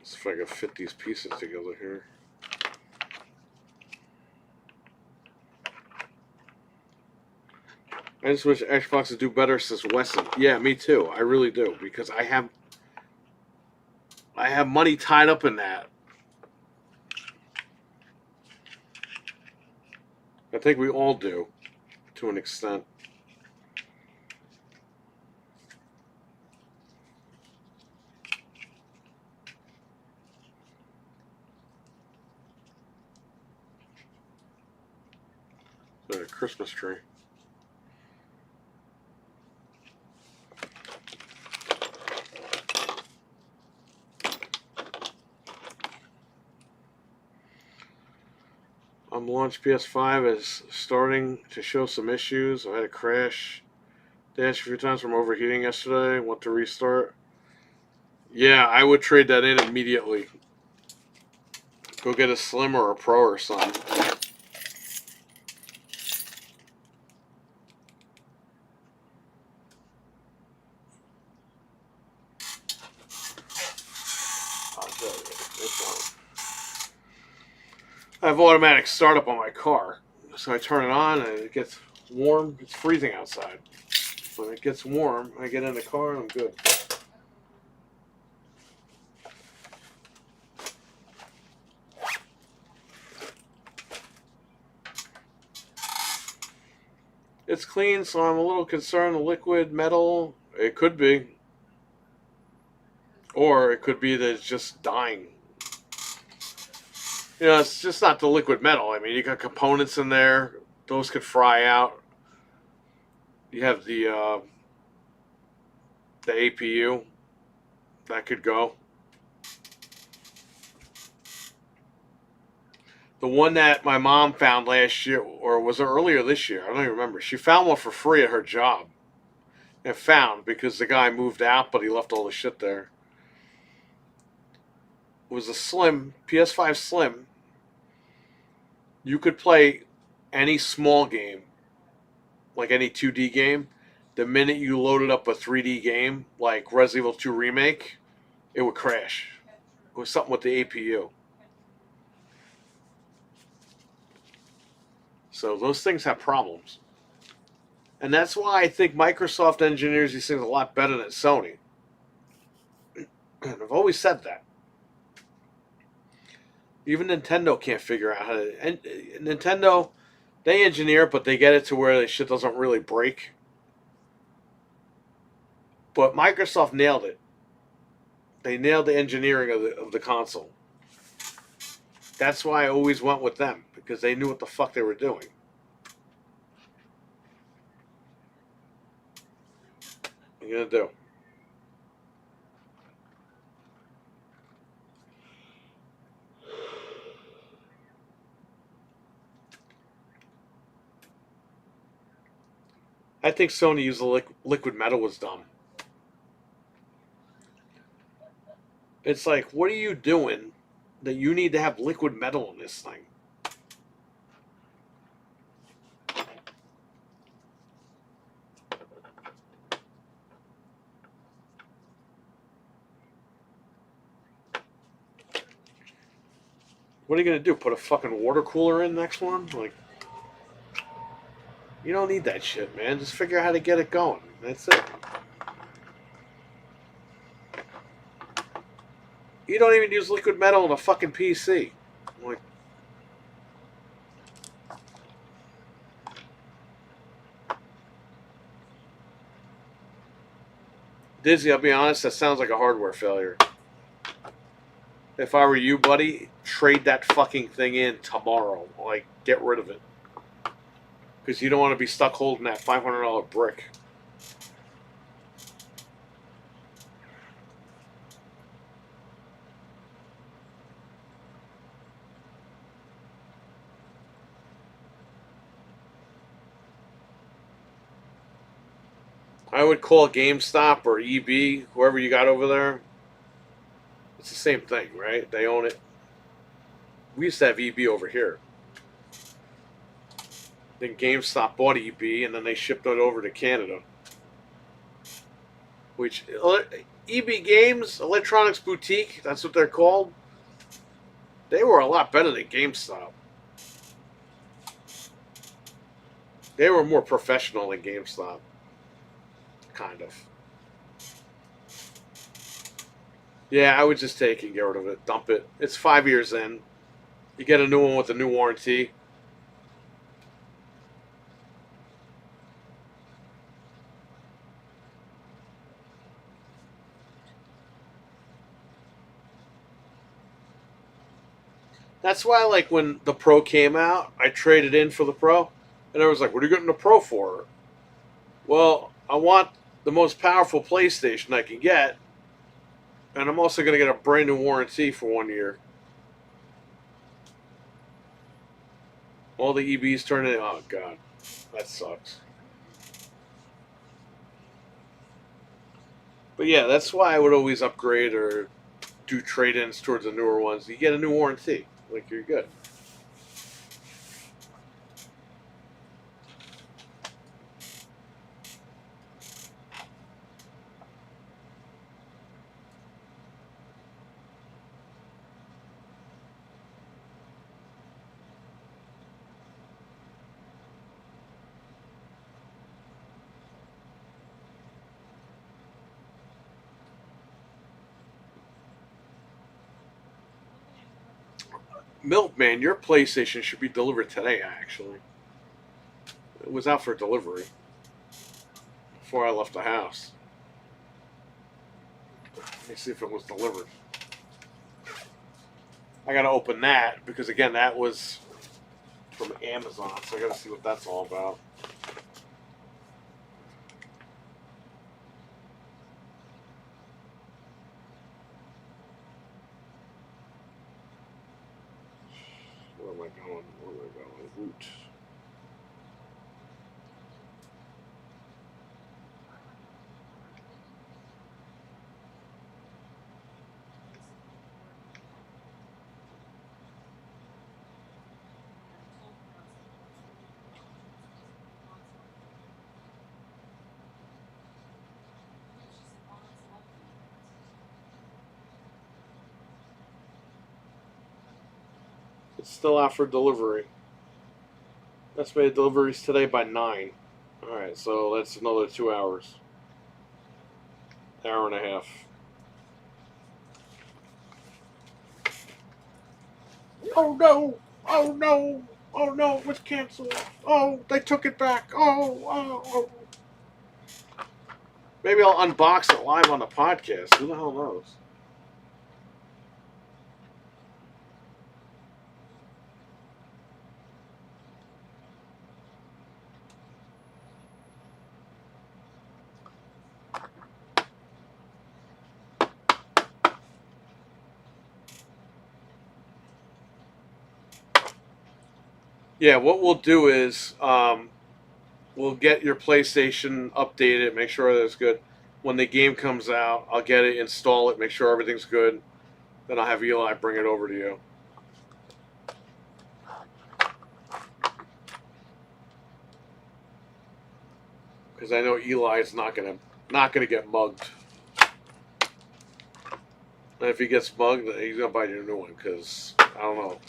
Let's see if I can fit these pieces together here. I just wish Xbox would do better since Weston. Yeah, me too. I really do because I have money tied up in that. I think we all do, to an extent. A Christmas tree. Launch PS5 is starting to show some issues. I had a crash. Dash a few times from overheating yesterday. Want to restart? Yeah, I would trade that in immediately. Go get a Slim or a Pro or something. I have automatic startup on my car. So I turn it on and it gets warm. It's freezing outside. When it gets warm, I get in the car and I'm good. It's clean, so I'm a little concerned. The liquid metal, it could be. Or it could be that it's just dying. You know, it's just not the liquid metal. I mean, you got components in there. Those could fry out. You have the APU. That could go. The one that my mom found last year, or was it earlier this year? I don't even remember. She found one for free at her job. And found because the guy moved out, but he left all the shit there. It was a Slim, PS5 Slim. You could play any small game, like any 2D game. The minute you loaded up a 3D game, like Resident Evil 2 Remake, it would crash. It was something with the APU. So those things have problems. And that's why I think Microsoft engineers these things a lot better than Sony. I've always said that. Even Nintendo can't figure out how to. And Nintendo, they engineer, but they get it to where the shit doesn't really break. But Microsoft nailed it. They nailed the engineering of the console. That's why I always went with them, because they knew what the fuck they were doing. What are you gonna do? I think Sony used the liquid metal was dumb. It's like, what are you doing that you need to have liquid metal in this thing? What are you gonna do? Put a fucking water cooler in next one? Like, you don't need that shit, man. Just figure out how to get it going. That's it. You don't even use liquid metal in a fucking PC. Like, Disney, I'll be honest, that sounds like a hardware failure. If I were you, buddy, trade that fucking thing in tomorrow. Like, get rid of it. Because you don't want to be stuck holding that $500 brick. I would call GameStop or EB, whoever you got over there. It's the same thing, right? They own it. We used to have EB over here. Then GameStop bought EB, and then they shipped it over to Canada. Which, EB Games, Electronics Boutique, that's what they're called. They were a lot better than GameStop. They were more professional than GameStop. Kind of. Yeah, I would just take it and get rid of it. Dump it. It's 5 years in. You get a new one with a new warranty. That's why, like, when the Pro came out, I traded in for the Pro. And I was like, what are you getting the Pro for? Well, I want the most powerful PlayStation I can get. And I'm also going to get a brand new warranty for 1 year. All the EBs turn in. Oh, God. That sucks. But yeah, that's why I would always upgrade or do trade-ins towards the newer ones. You get a new warranty. Like, you're good. Milkman, your PlayStation should be delivered today, actually. It was out for delivery before I left the house. Let me see if it was delivered. I gotta open that because again, that was from Amazon, so I gotta see what that's all about. Where am I going? Where am I going? Route. It's still out for delivery. Estimated deliveries today by 9. Alright, so that's another 2 hours. Hour and a half. Oh no! Oh no! Oh no, it was canceled. Oh, they took it back. Oh. Maybe I'll unbox it live on the podcast. Who the hell knows? Yeah, what we'll do is we'll get your PlayStation updated, make sure that it's good. When the game comes out, I'll get it, install it, make sure everything's good. Then I'll have Eli bring it over to you. Because I know Eli is not gonna get mugged. And if he gets mugged, he's gonna buy you a new one. Because I don't know.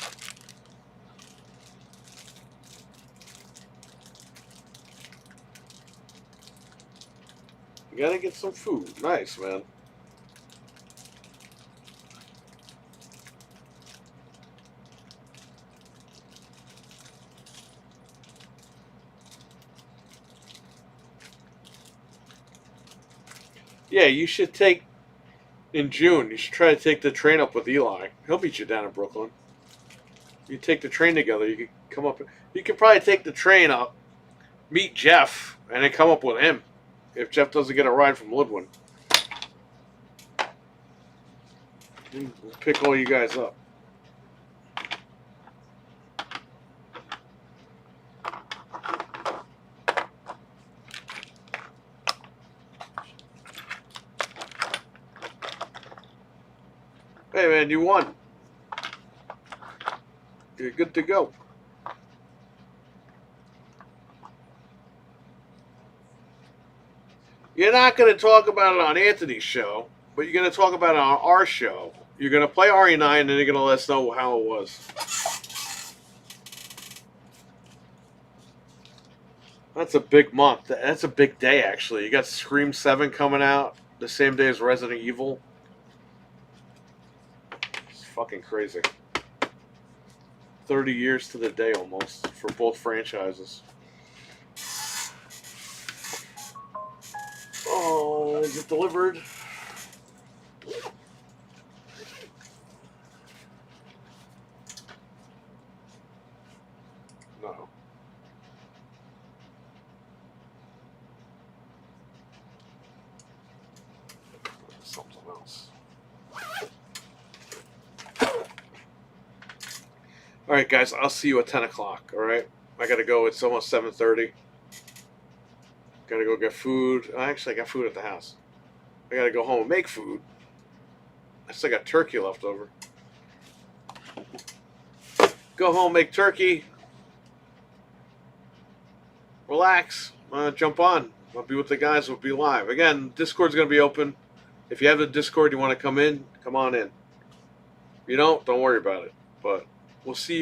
You gotta get some food. Nice, man. Yeah, you should take, in June, you should try to take the train up with Eli. He'll meet you down in Brooklyn. You take the train together, you could come up. You could probably take the train up, meet Jeff, and then come up with him. If Jeff doesn't get a ride from Ludwin. We'll pick all you guys up. Hey man, you won. You're good to go. You're not going to talk about it on Anthony's show, but you're going to talk about it on our show. You're going to play RE9 and then you're going to let us know how it was. That's a big month. That's a big day, actually. You got Scream 7 coming out the same day as Resident Evil. It's fucking crazy. 30 years to the day almost for both franchises. Oh, is it delivered? No. Something else. All right, guys. I'll see you at 10 o'clock. All right. I gotta go. It's almost 7:30. Gotta go get food. Actually, I got food at the house. I gotta go home and make food. I still got turkey left over. Go home, make turkey. Relax. Jump on. I'll be with the guys. We'll be live. Again, Discord's gonna be open. If you have the Discord, you want to come in, come on in. If you don't worry about it. But we'll see you